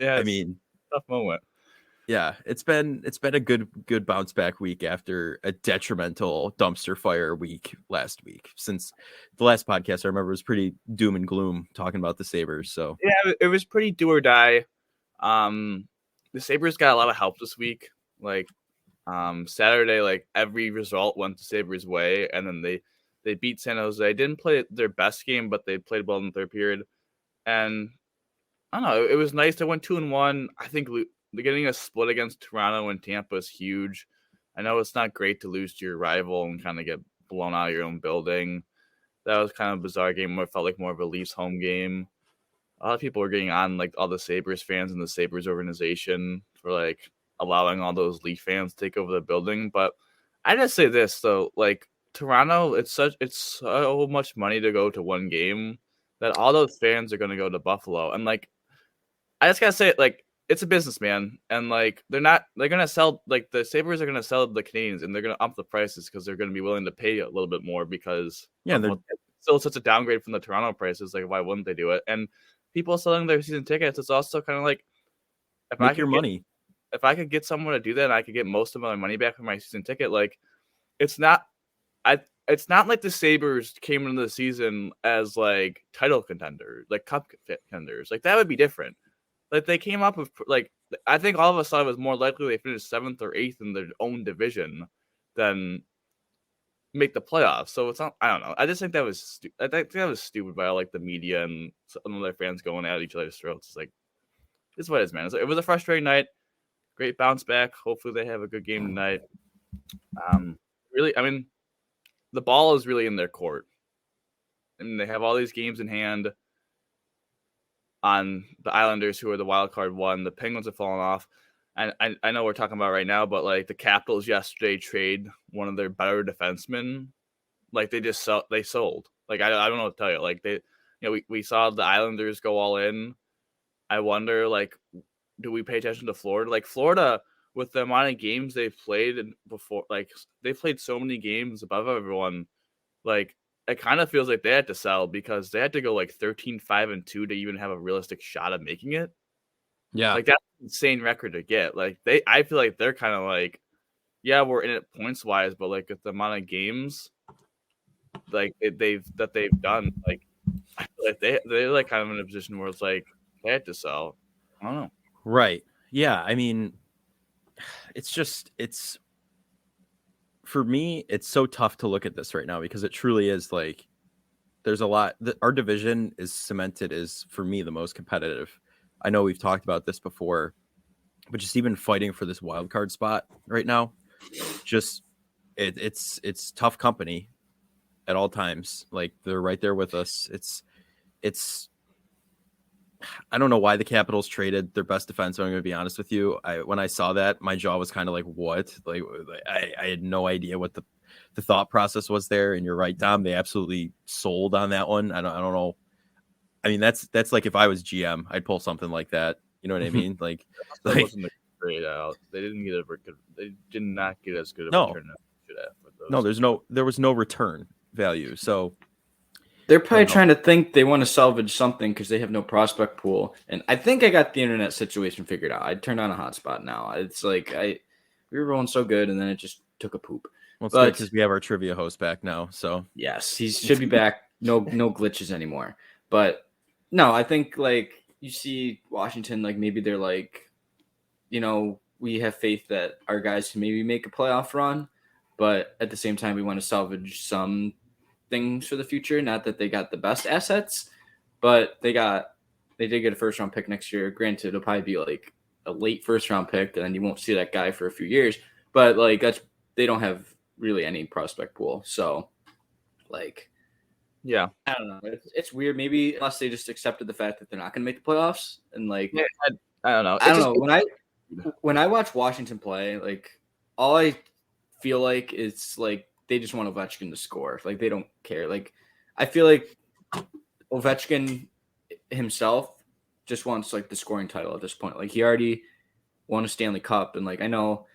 yeah, I mean, tough moment. Yeah, it's been a good bounce back week after a detrimental dumpster fire week last week. Since the last podcast, I remember it was pretty doom and gloom talking about the Sabres. So yeah, it was pretty do or die. The Sabres got a lot of help this week. Like Saturday, like every result went the Sabres' way, and then they beat San Jose. Didn't play their best game, but they played well in the third period. And I don't know, it was nice. They went 2-1. I think getting a split against Toronto and Tampa is huge. I know it's not great to lose to your rival and kind of get blown out of your own building. That was kind of a bizarre game. It felt like more of a Leafs home game. A lot of people were getting on, like all the Sabres fans and the Sabres organization, for like allowing all those Leaf fans to take over the building. But I just say this though, like Toronto, it's so much money to go to one game that all those fans are going to go to Buffalo. And like, I just gotta say, like, it's a business, man, and like they're gonna sell, like the Sabres are gonna sell the Canadians, and they're gonna up the prices because they're gonna be willing to pay a little bit more because Yeah, of what, still such a downgrade from the Toronto prices. Like, why wouldn't they do it? And people selling their season tickets, it's also kind of like make your money. if I could get someone to do that, and I could get most of my money back for my season ticket, like it's not it's not like the Sabres came into the season as like title contenders, like cup contenders. Like that would be different. Like they came up with like I think all of us thought it was more likely they finished 7th or 8th in their own division than make the playoffs. So it's not. I don't know. I just think that was I think that was stupid by all like the media and some of their fans going at each other's throats. It's like it's what it is, man. It was a frustrating night. Great bounce back. Hopefully they have a good game tonight. Really, I mean, the ball is really in their court, and they have all these games in hand on the Islanders, who are the wild card one. The Penguins have fallen off. And I know we're talking about right now, but like the Capitals yesterday trade one of their better defensemen. Like they sold. Like I don't know what to tell you. Like we saw the Islanders go all in. I wonder, like, do we pay attention to Florida? Like Florida, with the amount of games they've played before, like they played so many games above everyone. Like it kind of feels like they had to sell because they had to go like 13-5-2 to even have a realistic shot at making it. Yeah, like that's an insane record to get. Like I feel like they're kind of like, yeah, we're in it points wise, but like with the amount of games, like they've done, like I feel like they're like kind of in a position where it's like they had to sell. I don't know. right. Yeah, I mean, it's for me, it's so tough to look at this right now because it truly is like there's a lot. Our division is cemented as, for me, the most competitive. I know we've talked about this before, but just even fighting for this wild card spot right now, just it's tough company at all times. Like they're right there with us. It's I don't know why the Capitals traded their best defenseman. I'm going to be honest with you. When I saw that, my jaw was kind of like, what? Like I had no idea what the thought process was there. And you're right, Dom. They absolutely sold on that one. I don't know. I mean, that's like if I was GM, I'd pull something like that. You know what I mean? Like wasn't a great out. They didn't get they did not get as good of a return as they should have. There was no return value. So they're probably trying to think they want to salvage something because they have no prospect pool. And I think I got the internet situation figured out. I turned on a hotspot now. It's like we were rolling so good, and then it just took a poop. Well, it's good because we have our trivia host back now. So yes, he should be back. No glitches anymore. But no, I think like you see Washington, like maybe they're like, we have faith that our guys can maybe make a playoff run, but at the same time, we want to salvage some things for the future. Not that they got the best assets, but they did get a first round pick next year. Granted, it'll probably be like a late first round pick, and then you won't see that guy for a few years. But like they don't have really any prospect pool, so like. Yeah, I don't know. It's weird. Maybe unless they just accepted the fact that they're not going to make the playoffs, and like I don't know. I don't know. When I watch Washington play, like all I feel like is like they just want Ovechkin to score. Like they don't care. Like I feel like Ovechkin himself just wants like the scoring title at this point. Like he already won a Stanley Cup, and like I know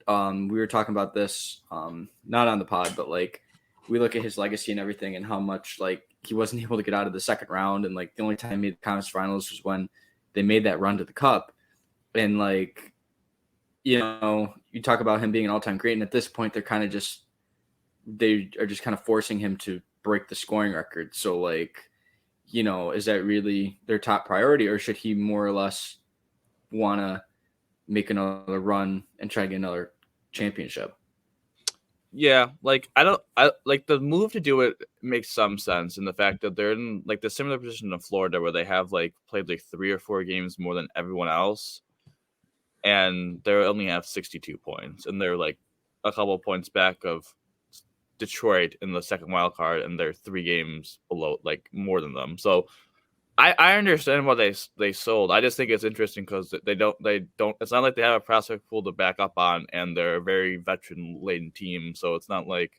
we were talking about this not on the pod, but like. We look at his legacy and everything and how much like he wasn't able to get out of the second round. And like the only time he made the conference finals was when they made that run to the cup. And like, you talk about him being an all-time great. And at this point, they are just kind of forcing him to break the scoring record. So like, is that really their top priority, or should he more or less want to make another run and try to get another championship? Yeah, like I like the move to do it makes some sense in the fact that they're in like the similar position to Florida where they have like played like 3 or 4 games more than everyone else, and they only have 62 points, and they're like a couple of points back of Detroit in the second wild card, and they're 3 games below, like more than them. So I understand why they sold. I just think it's interesting because they don't. It's not like they have a prospect pool to back up on, and they're a very veteran laden team. So it's not like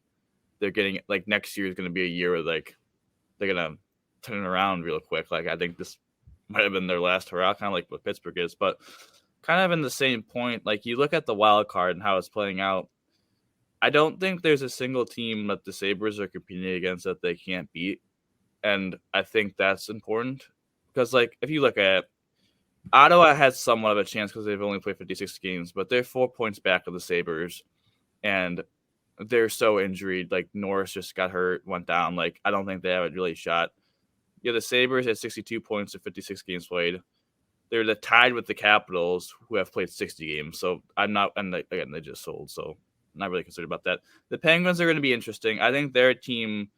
they're getting like next year is going to be a year where like they're gonna turn it around real quick. Like I think this might have been their last hurrah, kind of like what Pittsburgh is, but kind of in the same point. Like you look at the wild card and how it's playing out. I don't think there's a single team that the Sabres are competing against that they can't beat. And I think that's important because, like, if you look at Ottawa has somewhat of a chance because they've only played 56 games, but they're 4 points back of the Sabres, and they're so injured. Like, Norris just got hurt, went down. Like, I don't think they have a really shot. Yeah, the Sabres had 62 points of 56 games played. They're tied with the Capitals, who have played 60 games. So I'm not, and again, they just sold, so I'm not really concerned about that. The Penguins are going to be interesting. I think they're a team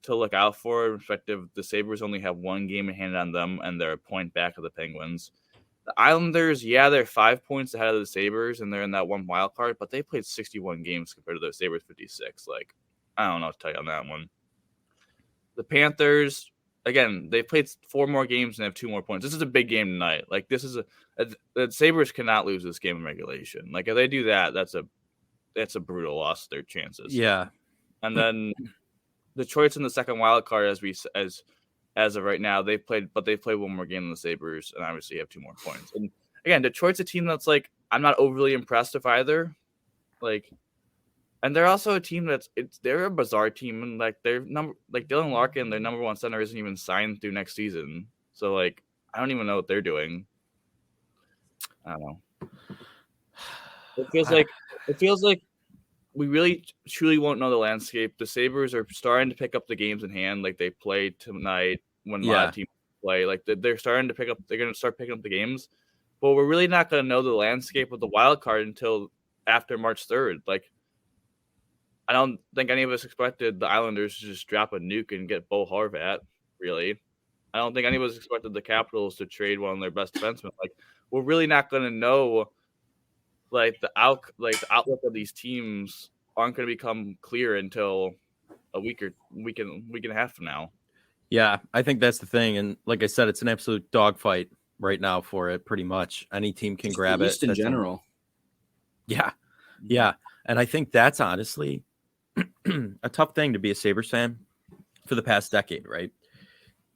to look out for, respective. The Sabres only have 1 game in hand on them, and they're a point back of the Penguins. The Islanders, yeah, they're 5 points ahead of the Sabres, and they're in that one wild card, but they played 61 games compared to the Sabres 56. Like, I don't know what to tell you on that one. The Panthers, again, they've played 4 more games and have 2 more points. This is a big game tonight. Like, this is the Sabres cannot lose this game in regulation. Like, if they do that, that's a brutal loss to their chances. Yeah. And then Detroit's in the second wild card as of right now. They've played 1 more game than the Sabres, and obviously have 2 more points. And again, Detroit's a team that's like, I'm not overly impressed with either. Like, and they're also a team they're a bizarre team, and like Dylan Larkin, their number 1 center, isn't even signed through next season. So like, I don't even know what they're doing. I don't know. It feels like we really truly won't know the landscape. The Sabres are starting to pick up the games in hand, like they played tonight when a lot of teams play. Like they're starting to pick up. They're going to start picking up the games, but we're really not going to know the landscape of the wild card until after March 3rd. Like, I don't think any of us expected the Islanders to just drop a nuke and get Bo Horvat. Really, I don't think any of us expected the Capitals to trade one of their best defensemen. Like, we're really not going to know. Like the outlook of these teams aren't going to become clear until a week and a half from now. Yeah, I think that's the thing, and like I said, it's an absolute dogfight right now for it. Pretty much any team can grab it. In general, yeah, and I think that's honestly a tough thing to be a Sabres fan for the past decade, right?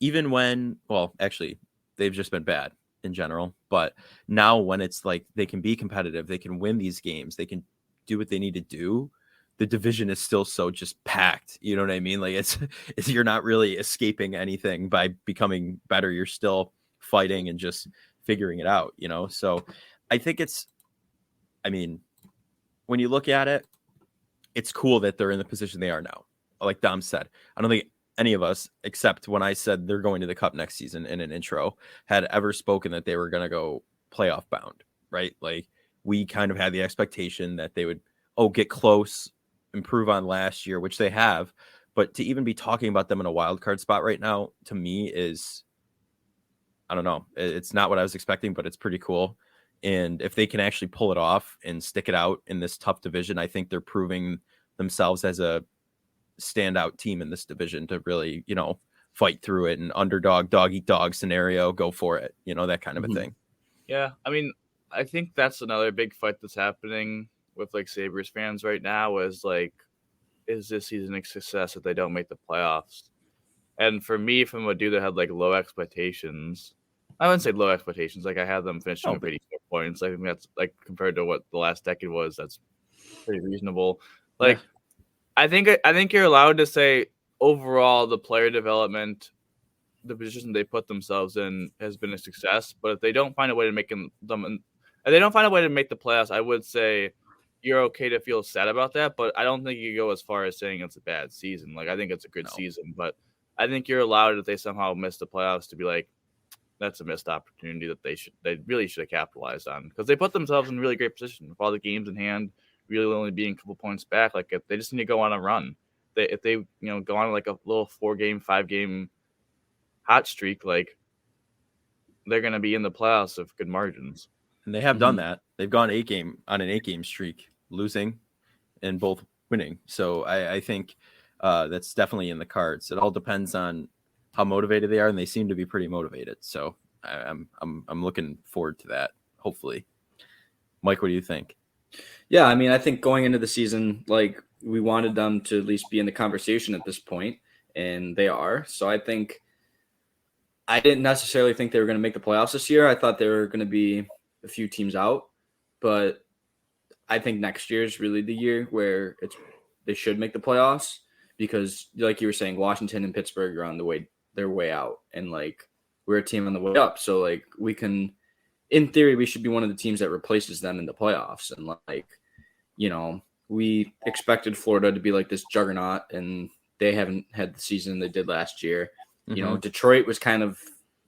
Even when, well, actually, they've just been bad in general, but now when it's like they can be competitive, they can win these games, they can do what they need to do, the division is still so just packed. You know what I mean? Like it's you're not really escaping anything by becoming better. You're still fighting and just figuring it out, you know? So I think when you look at it, it's cool that they're in the position they are now. Like Dom said, I don't think any of us, except when I said they're going to the Cup next season in an intro, had ever spoken that they were going to go playoff bound, right? Like, we kind of had the expectation that they would, get close, improve on last year, which they have. But to even be talking about them in a wild card spot right now, to me is, I don't know. It's not what I was expecting, but it's pretty cool. And if they can actually pull it off and stick it out in this tough division, I think they're proving themselves as a standout team in this division to really, fight through it, and underdog, dog eat dog scenario, go for it, that kind of a thing. Yeah, I mean, I think that's another big fight that's happening with like Sabres fans right now is like, is this season a success if they don't make the playoffs? And for me, from a dude that had like low expectations, I wouldn't say low expectations. Like, I had them finishing with 84 points. I think that's, like, compared to what the last decade was, that's pretty reasonable. Like, yeah. I think you're allowed to say overall the player development, the position they put themselves in, has been a success. But if they don't find a way to make them, if they don't find a way to make the playoffs, I would say you're okay to feel sad about that. But I don't think you go as far as saying it's a bad season. Like, I think it's a good season, but I think you're allowed, if they somehow miss the playoffs, to be like, that's a missed opportunity that they really should have capitalized on, because they put themselves in a really great position with all the games in hand, really only being a couple points back. Like, if they just need to go on a run, if they go on like a little 4-game, 5-game hot streak, like, they're going to be in the playoffs with good margins. And they have done that. They've gone 8-game streak, losing and both winning. So I think that's definitely in the cards. It all depends on how motivated they are, and they seem to be pretty motivated. So I'm looking forward to that, hopefully. Mike, what do you think? Yeah, I mean, I think going into the season, like, we wanted them to at least be in the conversation at this point, and they are. So I think I didn't necessarily think they were going to make the playoffs this year. I thought they were going to be a few teams out, but I think next year is really the year where they should make the playoffs because, like you were saying, Washington and Pittsburgh are on their way out, and like we're a team on the way up. So like we can, in theory, we should be one of the teams that replaces them in the playoffs. And like, we expected Florida to be like this juggernaut, and they haven't had the season they did last year. Detroit was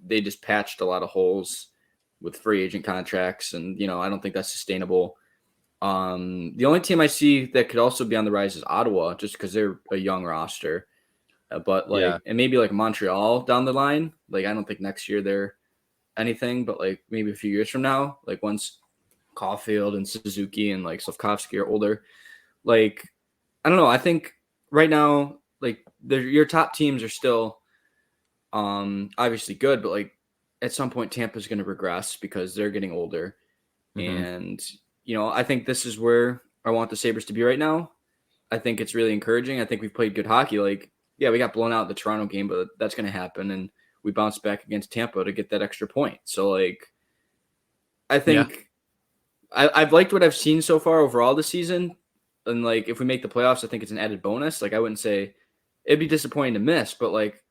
they just patched a lot of holes with free agent contracts, and I don't think that's sustainable. The only team I see that could also be on the rise is Ottawa, just because they're a young roster. But and maybe like Montreal down the line. Like I don't think next year they're anything, but like maybe a few years from now, like once Caulfield and Suzuki and like Slavkovsky are older, like I don't know. I think right now, like your top teams are still obviously good, but like at some point Tampa's going to regress because they're getting older. And I think this is where I want the Sabres to be right now. I think it's really encouraging. I think we've played good hockey. Like, yeah, we got blown out in the Toronto game, but that's going to happen. And we bounced back against Tampa to get that extra point. So, like, I think I've liked what I've seen so far overall this season. And, like, if we make the playoffs, I think it's an added bonus. Like, I wouldn't say it'd be disappointing to miss, but, like,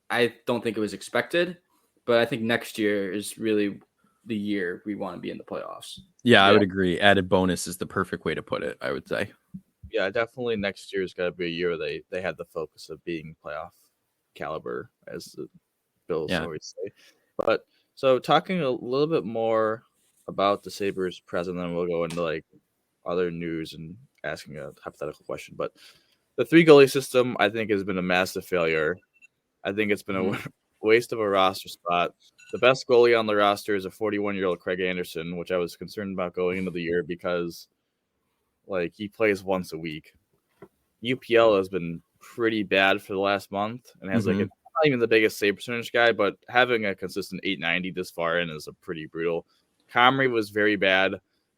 I don't think it was expected. But I think next year is really the year we want to be in the playoffs. Yeah, I would agree. Added bonus is the perfect way to put it, I would say. Yeah, definitely next year's got to be a year where they had the focus of being playoff caliber, as the Bills always say. But so talking a little bit more about the Sabres present, then we'll go into like other news and asking a hypothetical question. But the 3 goalie system, I think, has been a massive failure. I think it's been a waste of a roster spot. The best goalie on the roster is a 41-year-old Craig Anderson, which I was concerned about going into the year because, like, he plays once a week. UPL has been pretty bad for the last month and has like not even the biggest save percentage guy, but having a consistent 890 this far in is a pretty brutal. Comrie was very bad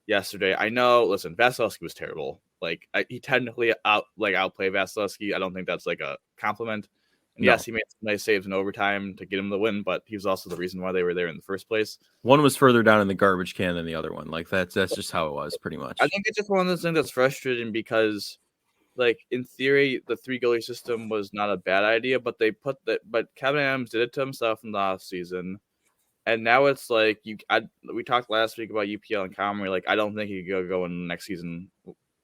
yesterday. I know. Listen, Vasilevsky was terrible. Like he technically outplayed Vasilevsky. I don't think that's like a compliment. And yes, he made some nice saves in overtime to get him the win, but he was also the reason why they were there in the first place. One was further down in the garbage can than the other one. Like that's just how it was, pretty much. I think it's just one of those things that's frustrating because, like, in theory, the 3 goalie system was not a bad idea, but but Kevin Adams did it to himself in the offseason. And now it's like we talked last week about UPL and Comrie. Like, I don't think he could go in the next season,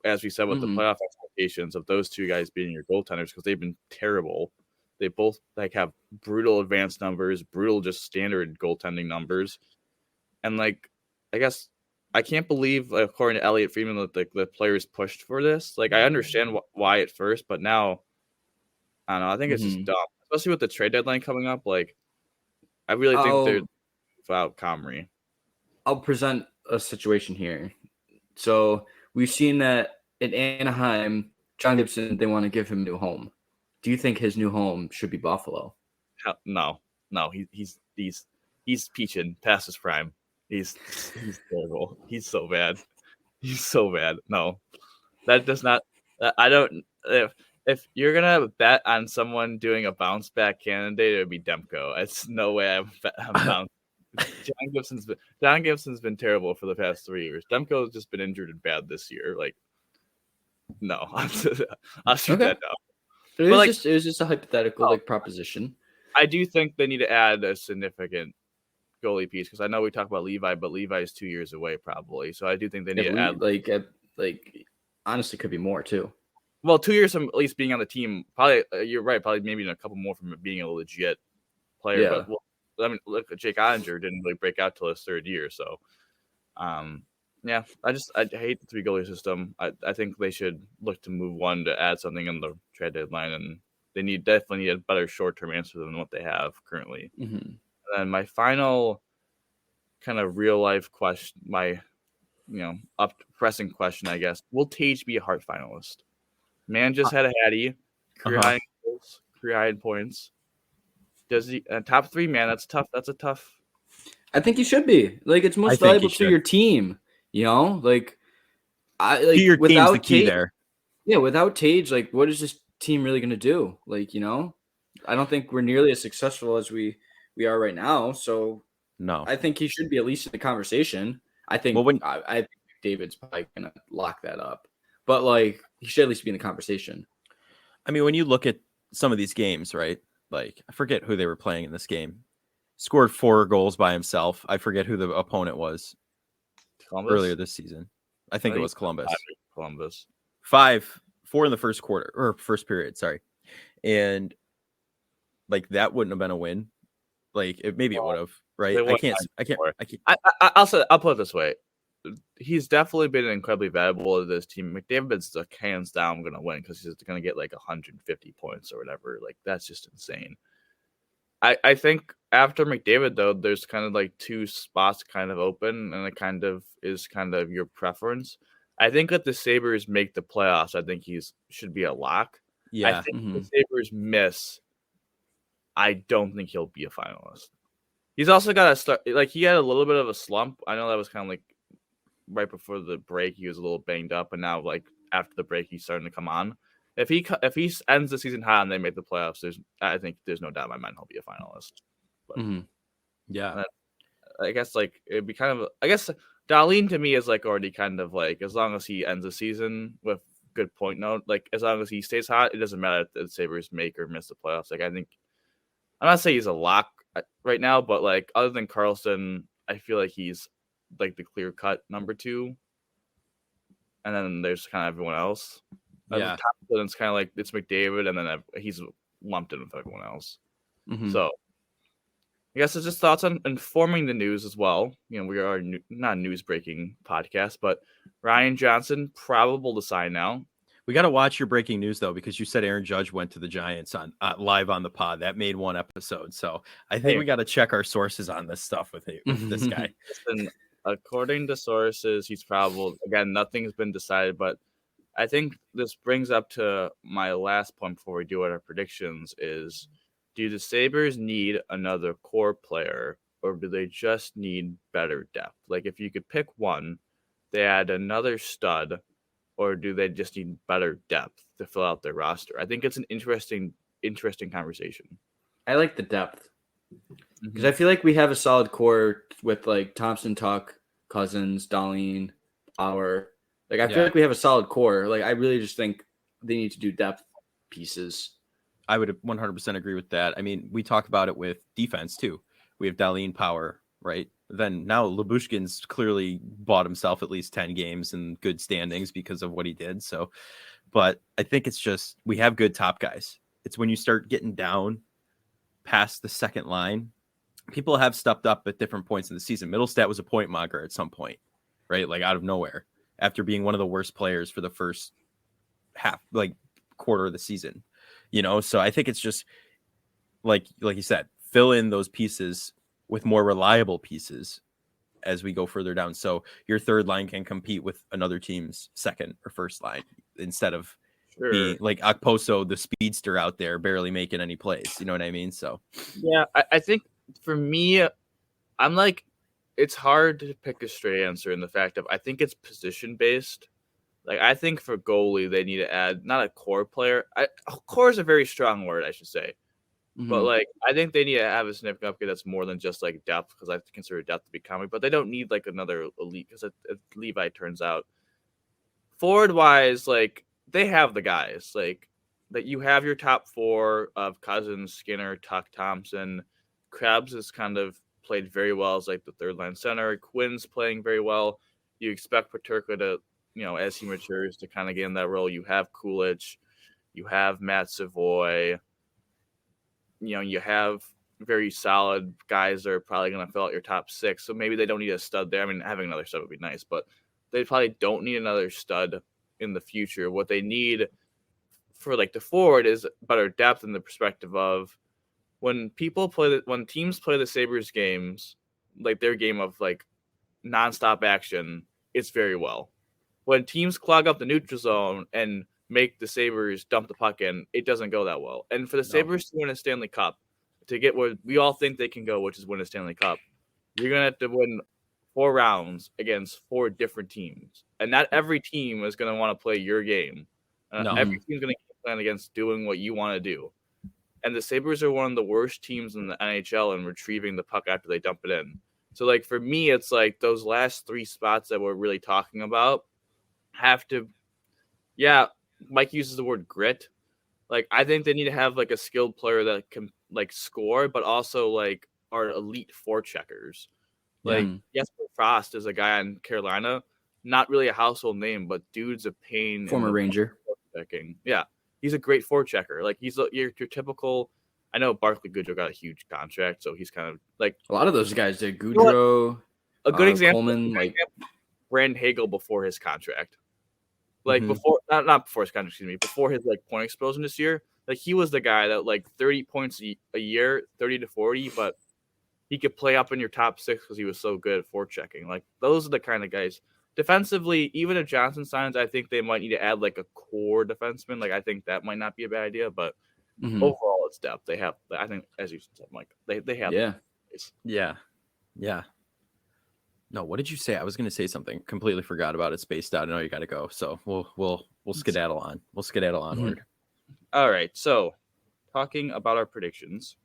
as we said, with the playoff expectations of those 2 guys being your goaltenders, because they've been terrible. They both like have brutal advanced numbers, brutal just standard goaltending numbers. And like, I guess I can't believe, like, according to Elliot Friedman, that the players pushed for this. Like, I understand why at first, but now I don't know. I think it's just dumb, especially with the trade deadline coming up. Like, I really think they're without Comrie. I'll present a situation here. So we've seen that in Anaheim, John Gibson, they want to give him a new home. Do you think his new home should be Buffalo? No. He's peaching past his prime. He's terrible. He's so bad. No, that does not. I don't. If you're gonna bet on someone doing a bounce back candidate, it would be Demko. It's no way I'm bound. John Gibson's been terrible for the past 3 years. Demko has just been injured and bad this year. Like, no, I'll shoot that down. It was just a hypothetical proposition. I do think they need to add a significant goalie piece, because I know we talk about Levi, but Levi is 2 years away probably. So I do think they need to add like honestly could be more too. Well, 2 years from at least being on the team. Probably you're right. Probably maybe a couple more from being a legit player. Yeah. But I mean, look, Jake Ottinger didn't really break out till his 3rd year. So, yeah, I hate the 3 goalie system. I think they should look to move one to add something in the trade deadline, and they definitely need a better short-term answer than what they have currently. And then my final kind of real-life question, my pressing question, I guess: will Tage be a Hart finalist? Man just had a Hattie, career high in goals, career high in points. Does he top 3 man? That's tough. That's a tough. I think he should be. Like, it's most valuable to your team. Like your without team's the key Tage, there. Yeah, without Tage, like, what is this team really going to do? Like, I don't think we're nearly as successful as we we are right now. So No. I think he should be at least in the conversation. I think I think David's probably gonna lock that up, but like he should at least be in the conversation. I mean, when you look at some of these games, right? Like I forget who they were playing in this game. Scored 4 goals by himself. I forget who the opponent was earlier this season. I think it was Columbus. Columbus. 4 in the first quarter or first period. Sorry, and like that wouldn't have been a win. Like maybe it would have, right? I can't. I'll put it this way: he's definitely been incredibly valuable to this team. McDavid's like hands down going to win because he's going to get like 150 points or whatever. Like that's just insane. I think after McDavid though, there's kind of like 2 spots kind of open, and it kind of is kind of your preference. I think if the Sabres make the playoffs, I think should be a lock. Yeah. I think if the Sabres miss, I don't think he'll be a finalist. He's also got to start, like he had a little bit of a slump. I know that was kind of like right before the break, he was a little banged up, and now like after the break, he's starting to come on. If he ends the season high and they make the playoffs, I think there's no doubt in my mind he'll be a finalist. But, yeah, I guess like it'd be kind of Dahlin to me is like already kind of like as long as he ends the season with good point note, like as long as he stays hot, it doesn't matter if the Sabres make or miss the playoffs. Like I think I'm not saying he's a lock right now, but like other than Carlson, I feel like he's like the clear cut number 2, and then there's kind of everyone else. Yeah, it's kind of like it's McDavid, and then he's lumped in with everyone else. So I guess it's just thoughts on informing the news as well. You know, we are not a news breaking podcast, but Ryan Johnson probable to sign now. We got to watch your breaking news though, because you said Aaron Judge went to the Giants on live on the pod. That made 1 episode, so I think we got to check our sources on this stuff with this guy. Listen, according to sources, he's probable. Again, nothing's been decided, but I think this brings up to my last point before we do our predictions: is do the Sabres need another core player, or do they just need better depth? Like if you could pick one, they add another stud, or do they just need better depth to fill out their roster? I think it's an interesting conversation. I like the depth because I feel like we have a solid core with like Thompson, Tuck, Cousins, Dahlin, Power. Like I feel like we have a solid core. Like I really just think they need to do depth pieces. I would 100% agree with that. I mean, we talk about it with defense too. We have Dahlin, Power, right? Then now Lyubushkin's clearly bought himself at least 10 games in good standings because of what he did. So, but I think it's just we have good top guys. It's when you start getting down past the second line, people have stepped up at different points in the season. Middlestat was a point mogger at some point, right? Like out of nowhere after being one of the worst players for the first quarter of the season, you know? So I think it's just like you said, fill in those pieces with more reliable pieces as we go further down. So your third line can compete with another team's second or first line instead of being like Okposo, the speedster out there barely making any plays. You know what I mean? So yeah, I think for me, I'm like, it's hard to pick a straight answer in the fact of I think it's position based. Like I think for goalie they need to add not a core player. Core is a very strong word, I should say. But like I think they need to have a significant upgrade that's more than just like depth, because I consider depth to be common. But they don't need like another elite, because if Levi turns out forward wise, like they have the guys like that. You have your top 4 of Cousins, Skinner, Tuck, Thompson. Krebs has kind of played very well as like the third line center. Quinn's playing very well. You expect Peterka to, you know, as he matures, to kind of get in that role. You have Kulich, you have Matt Savoy. You know, you have very solid guys that are probably going to fill out your top 6. So maybe they don't need a stud there. I mean, having another stud would be nice, but they probably don't need another stud in the future. What they need for like the forward is better depth in the perspective of when teams play the Sabres games, like their game of like nonstop action, it's very well. When teams clog up the neutral zone and make the Sabres dump the puck in, it doesn't go that well. And for the Sabres to win a Stanley Cup, to get where we all think they can go, which is win a Stanley Cup, you're going to have to win 4 rounds against 4 different teams. And not every team is going to want to play your game. Every team's going to keep playing against doing what you want to do. And the Sabres are one of the worst teams in the NHL in retrieving the puck after they dump it in. So, like, for me, it's like those last 3 spots that we're really talking about have to, Mike uses the word grit. Like, I think they need to have, like, a skilled player that can, like, score, but also, like, are elite forecheckers. Like, Jesper Frost is a guy in Carolina, not really a household name, but dude's a pain. Former Ranger. Checking. Yeah, he's a great forechecker. Like, he's your typical. I know Barclay Goodrow got a huge contract, so he's kind of like a lot of those guys did. Goodrow, a good example. Coleman, like Brandon Hagel before his contract. Like before, not before his contract. Excuse me. Before his like point explosion this year, like he was the guy that like 30 points a year, 30 to 40, but he could play up in your top 6 because he was so good at forechecking. Like those are the kind of guys. Defensively, even if Johnson signs, I think they might need to add like a core defenseman. Like I think that might not be a bad idea, but overall it's depth. They have, I think, as you said, Mike, they have. Yeah. No, what did you say? I was going to say something. Completely forgot about it. Spaced out. I know you got to go, so we'll skedaddle on. We'll skedaddle onward. All right. So, talking about our predictions,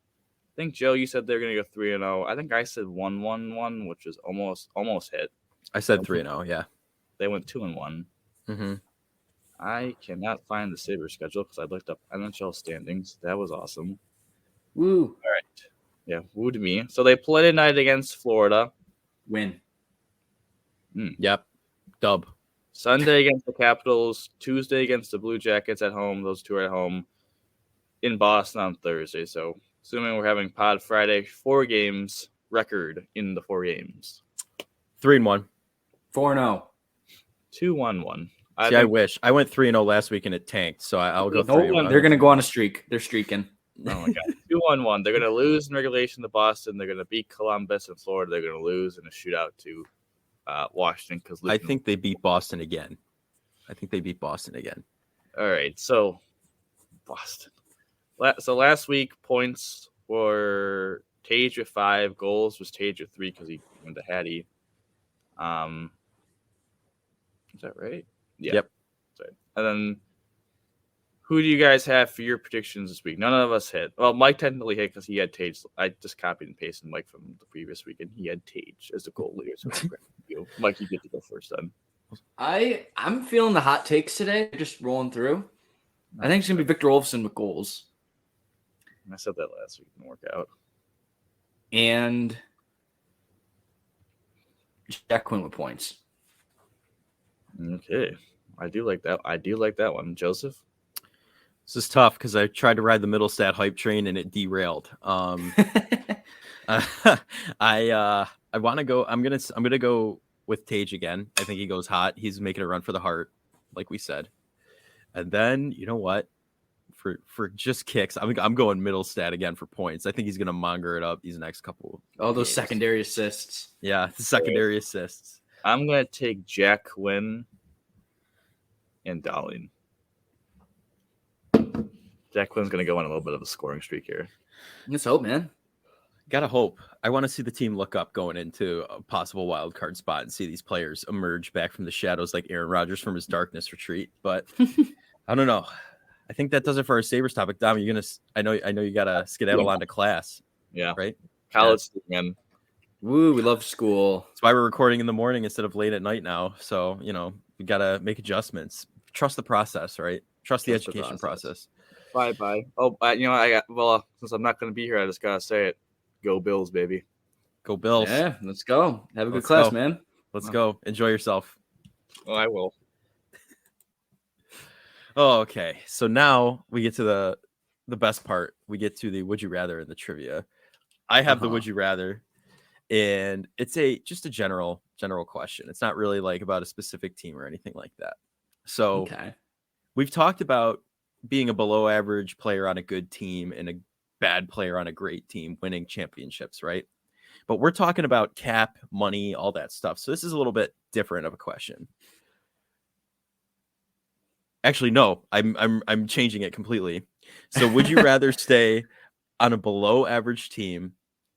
I think Joe, you said they're going to go 3-0. I think I said 1-1-1, which is almost hit. I said 3-0. Yeah. They went 2-1. I cannot find the Sabres schedule because I looked up NHL standings. That was awesome. Woo! All right. Yeah, woo to me. So they play tonight against Florida. Win. Yep. Dub. Sunday against the Capitals. Tuesday against the Blue Jackets at home. Those 2 are at home. In Boston on Thursday. So assuming we're having Pod Friday, 4 games record in the 4 games. 3-1. 4-0. 2-1-1. I wish. I went 3-0 last week and it tanked, so I'll go 3-1. They're going to go on a streak. They're streaking. Oh my god. 2-1-1. They're going to lose in regulation to Boston. They're going to beat Columbus and Florida. They're going to lose in a shootout to Washington. I think they beat Boston again. All right. So, Boston. So last week, points were Tage with 5. Goals was Tage with 3 because he went to Hattie. Is that right? Yeah. Yep. Sorry. And then who do you guys have for your predictions this week? None of us hit. Well, Mike technically hit because he had Tage. I just copied and pasted Mike from the previous week, and he had Tage as the goal leader. So Mike, you get to go first then. I'm feeling the hot takes today. Just rolling through. I think it's going to be Victor Olofsson with goals. I said that last week. Didn't work out. And Jack Quinn with points. Okay. I do like that one. Joseph? This is tough because I tried to ride the Middlestat hype train and it derailed. I want to go. I'm gonna go with Tage again. I think he goes hot. He's making a run for the heart, like we said. And then you know what? For just kicks, I'm going Middlestat again for points. I think he's gonna monger it up these next couple. All those secondary assists. Yeah, the secondary assists. I'm gonna take Jack Quinn and Dahling. Jack Quinn's going to go on a little bit of a scoring streak here. Let's hope, man. Gotta hope. I want to see the team look up going into a possible wild card spot and see these players emerge back from the shadows like Aaron Rodgers from his darkness retreat. But I don't know. I think that does it for our Sabres topic. Dom, you're gonna. I know you gotta skedaddle on to class. Yeah, right. College man. Woo, we love school. That's why we're recording in the morning instead of late at night now. So we gotta make adjustments. Trust the process, right? Trust the education process. Bye. Oh, since I'm not going to be here, I just got to say it. Go Bills, baby. Go Bills. Yeah, let's go. Have a good class, man. Let's go. Enjoy yourself. Oh, I will. Oh, okay. So now we get to the best part. We get to the would you rather in the trivia. I have the would you rather, and it's just a general question. It's not really like about a specific team or anything like that. So we've talked about being a below average player on a good team and a bad player on a great team winning championships, right? But we're talking about cap, money, all that stuff. So this is a little bit different of a question. Actually, no, I'm changing it completely. So would you rather stay on a below average team,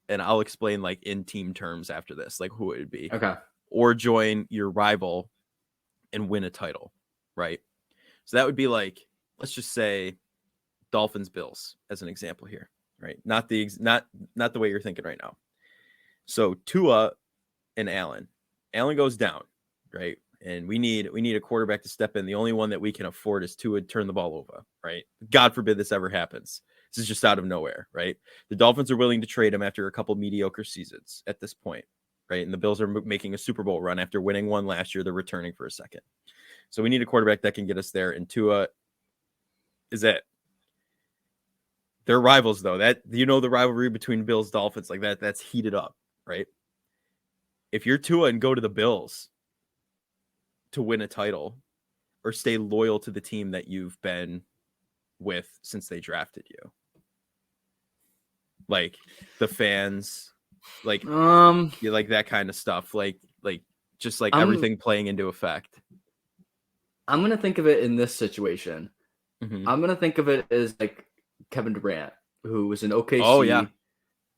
and I'll explain like in team terms after this, like who it would be. Okay. Or join your rival and win a title, right? So that would be like, let's just say Dolphins Bills as an example here, right? Not the way you're thinking right now. So Tua and Allen. Allen goes down, right? And we need a quarterback to step in. The only one that we can afford is Tua to turn the ball over, right? God forbid this ever happens. This is just out of nowhere, right? The Dolphins are willing to trade him after a couple mediocre seasons at this point, right? And the Bills are making a Super Bowl run after winning one last year. They're returning for a second. So we need a quarterback that can get us there. And Tua is it. They're rivals, though. That the rivalry between Bills Dolphins like that's heated up, right? If you're Tua and go to the Bills to win a title or stay loyal to the team that you've been with since they drafted you, like the fans, like you like that kind of stuff, like just like everything playing into effect. I'm gonna think of it in this situation. Mm-hmm. I'm gonna think of it as like Kevin Durant, who was in OKC. Oh yeah,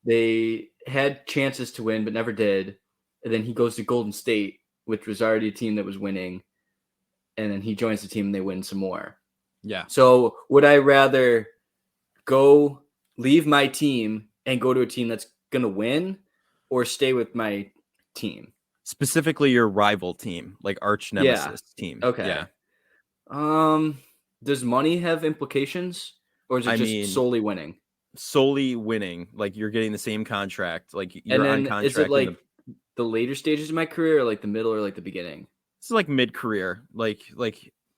they had chances to win but never did, and then he goes to Golden State, which was already a team that was winning, and then he joins the team and they win some more. Yeah. So would I rather go leave my team and go to a team that's gonna win, or stay with my team? Specifically your rival team, like arch nemesis team. Okay. Yeah. Does money have implications, or is it just solely winning? Solely winning. Like you're getting the same contract. Like you're and then, on contract. Is it like the later stages of my career, or like the middle, or like the beginning? It's like mid-career. Like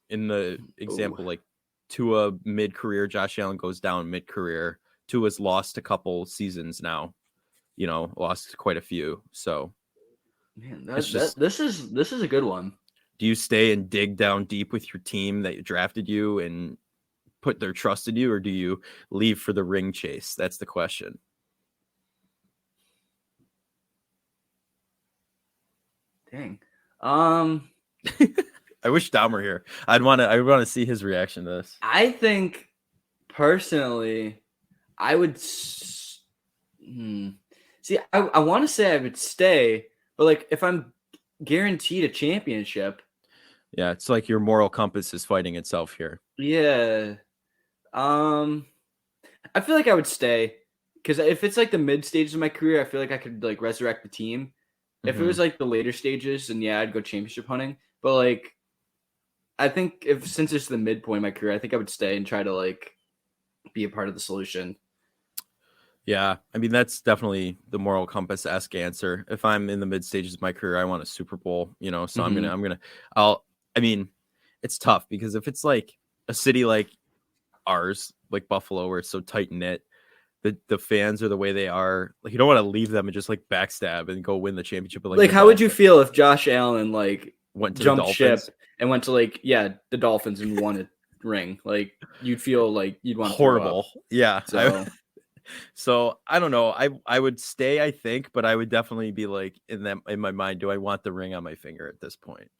in the example, like Tua mid-career, Josh Allen goes down mid-career. Tua's lost a couple seasons now. Lost quite a few. So man, this is a good one. Do you stay and dig down deep with your team that drafted you and put their trust in you, or do you leave for the ring chase? That's the question. Dang. I wish Dom were here. I want to see his reaction to this. I think personally, I would see. I want to say I would stay, but like if I'm guaranteed a championship. Yeah, it's like your moral compass is fighting itself here. Yeah. I feel like I would stay, because if it's like the mid stages of my career, I feel like I could like resurrect the team. If it was like the later stages, then yeah, I'd go championship hunting. But like, I think since it's the midpoint of my career, I think I would stay and try to like be a part of the solution. Yeah, I mean that's definitely the moral compass-esque answer. If I'm in the mid stages of my career, I want a Super Bowl, so I mean, it's tough because if it's like a city like ours, like Buffalo, where it's so tight knit, the fans are the way they are. Like you don't want to leave them and just like backstab and go win the championship. But, like how would you feel if Josh Allen like went to jumped ship and went to like the Dolphins and won a ring? Like you'd feel like you'd want horrible. Yeah. So. So I don't know. I would stay, I think, but I would definitely be like in my mind, do I want the ring on my finger at this point?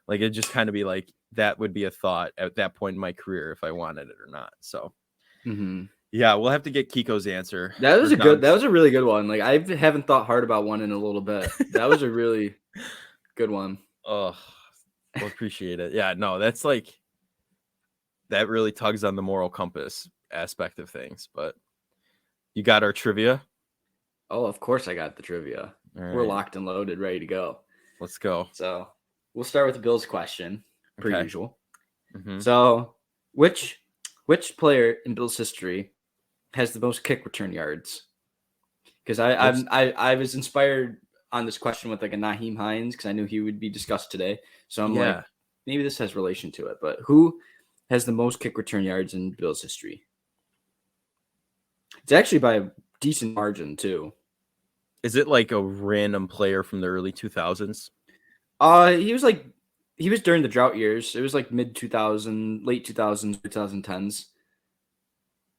Like it'd just kind of be like that would be a thought at that point in my career if I wanted it or not. So yeah, we'll have to get Kiko's answer. That was a really good one. Like I haven't thought hard about one in a little bit. That was a really good one. Oh, we'll appreciate it. Yeah, no, that's like that really tugs on the moral compass aspect of things. But you got our trivia? Oh, of course I got the trivia. Right. We're locked and loaded, ready to go. Let's go. So we'll start with the Bills question, per usual. Mm-hmm. So which player in Bills history has the most kick return yards? Because I was inspired on this question with like a Naheem Hines, because I knew he would be discussed today. So I'm like, maybe this has relation to it. But who has the most kick return yards in Bills history? It's actually by a decent margin too. Is it like a random player from the early 2000s? He was during the drought years. It was like mid 2000, late 2000s, 2010s.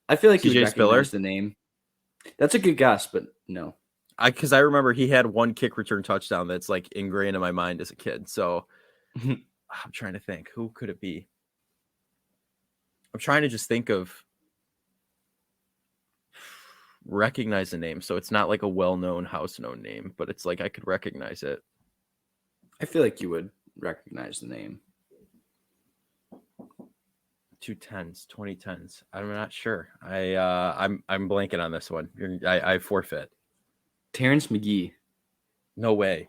I feel like you would recognize the name. That's a good guess, but no. Because I remember he had one kick return touchdown that's like ingrained in my mind as a kid. So I'm trying to think, who could it be? I'm trying to just think of recognize the name. So it's not like a well-known house-known name, but it's like I could recognize it. I feel like you would recognize the name. 2010s. I'm not sure. I'm blanking on this one. I forfeit. Terrence McGee. No way.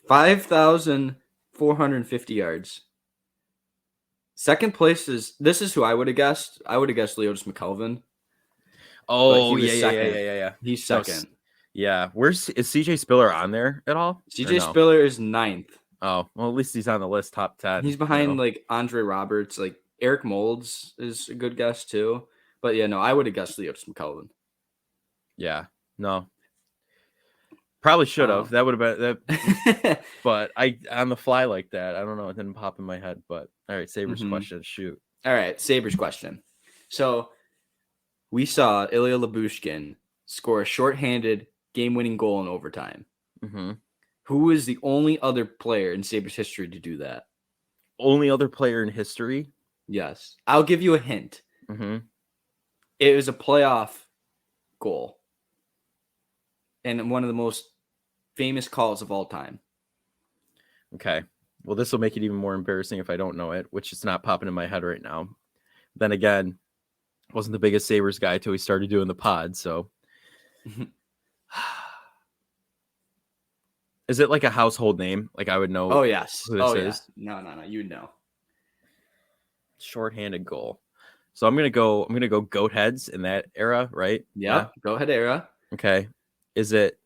5,450 yards. Second place this is who I would have guessed. I would have guessed Leotis McKelvin. Oh, he was second. yeah. He's No, second. yeah. Is CJ Spiller on there at all? CJ Spiller is 9th. Oh, well, at least he's on the list, top 10. He's behind like Andre Roberts. Like Eric Molds is a good guess too. But yeah, no, I would have guessed Leotis McKelvin. Yeah, no. Probably should have. That would have been that. But I on the fly like that. I don't know. It didn't pop in my head. But all right, Sabres question. Shoot. All right, Sabres question. So we saw Ilya Lyubushkin score a shorthanded game-winning goal in overtime. Mm-hmm. Who is the only other player in Sabres history to do that? Only other player in history? Yes. I'll give you a hint. Mm-hmm. It was a playoff goal. And one of the most famous calls of all time. Okay. Well, this will make it even more embarrassing if I don't know it, which is not popping in my head right now. Then again, wasn't the biggest Sabres guy till we started doing the pod, so... Is it like a household name? Like I would know. Oh yes. Who this is? No. You would know. Shorthanded goal. So I'm gonna go goat heads in that era, right? Yep. Yeah. Go ahead era. Okay. Is it?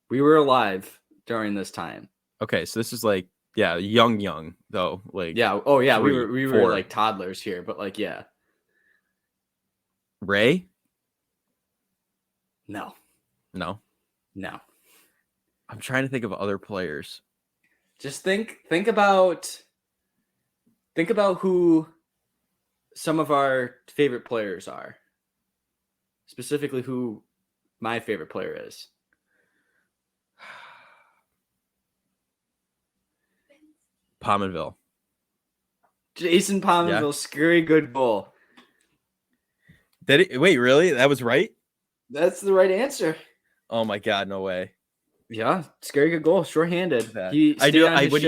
We were alive during this time. Okay, so this is like young though. Like yeah. Oh yeah. 3, we 4. were like toddlers here, but like yeah. Ray? No. I'm trying to think of other players. Just think about who some of our favorite players are. Specifically who my favorite player is. Pominville. Jason Pominville, scary good goal. Wait, really? That was right? That's the right answer. Oh my God, no way. Yeah, scary good goal, shorthanded. When you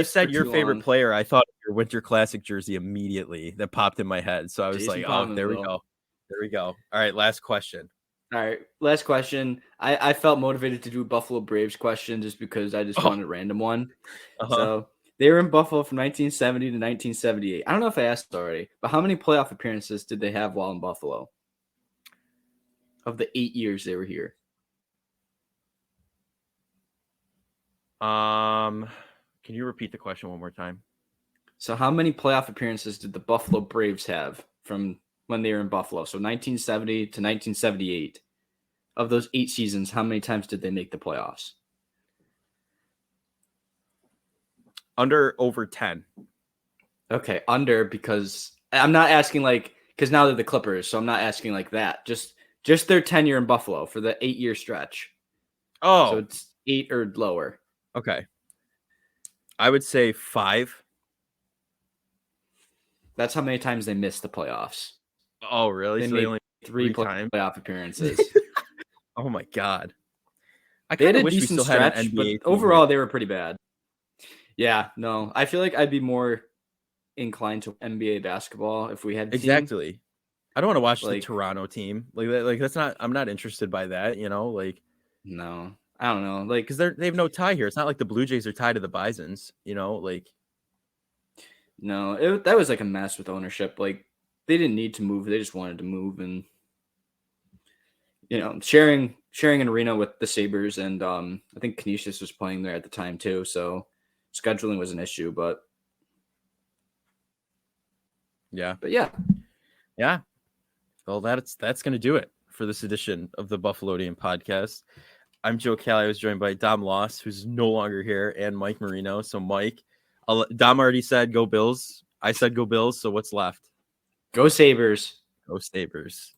said your favorite player, I thought of your Winter Classic jersey immediately. That popped in my head. So I was Jason like, Pominville. oh, there we go. All right, last question. All right, last question. I felt motivated to do a Buffalo Braves question just because I just wanted a random one. Uh-huh. So they were in Buffalo from 1970 to 1978. I don't know if I asked already, but how many playoff appearances did they have while in Buffalo? Of the 8 years they were here. Can you repeat the question one more time? So how many playoff appearances did the Buffalo Braves have from when they were in Buffalo? So 1970 to 1978. Of those 8 seasons, how many times did they make the playoffs? Under over 10. Okay, under, because I'm not asking because now they're the Clippers, so I'm not asking like that. Just their tenure in Buffalo for the 8-year stretch. Oh. So it's 8 or lower. Okay. I would say 5. That's how many times they missed the playoffs. Oh, really? They so made they only 3 times? playoff appearances. Oh my God. I They had kind of a wish we decent still had stretch, an NBA but team overall here. they were pretty bad. Yeah, no. I feel like I'd be more inclined to NBA basketball if we had a team. Exactly. I don't want to watch the Toronto team. Like that's not. I'm not interested by that. No, I don't know. Because they have no tie here. It's not like the Blue Jays are tied to the Bisons. No, that was like a mess with ownership. They didn't need to move. They just wanted to move, and sharing an arena with the Sabres, and I think Canisius was playing there at the time too. So scheduling was an issue, but yeah. Well, that's going to do it for this edition of the Buffalodian podcast. I'm Joe Callie. I was joined by Dom Loss, who's no longer here, and Mike Marino. So, Mike, Dom already said go Bills. I said go Bills. So, what's left? Go Sabres. Go Sabres.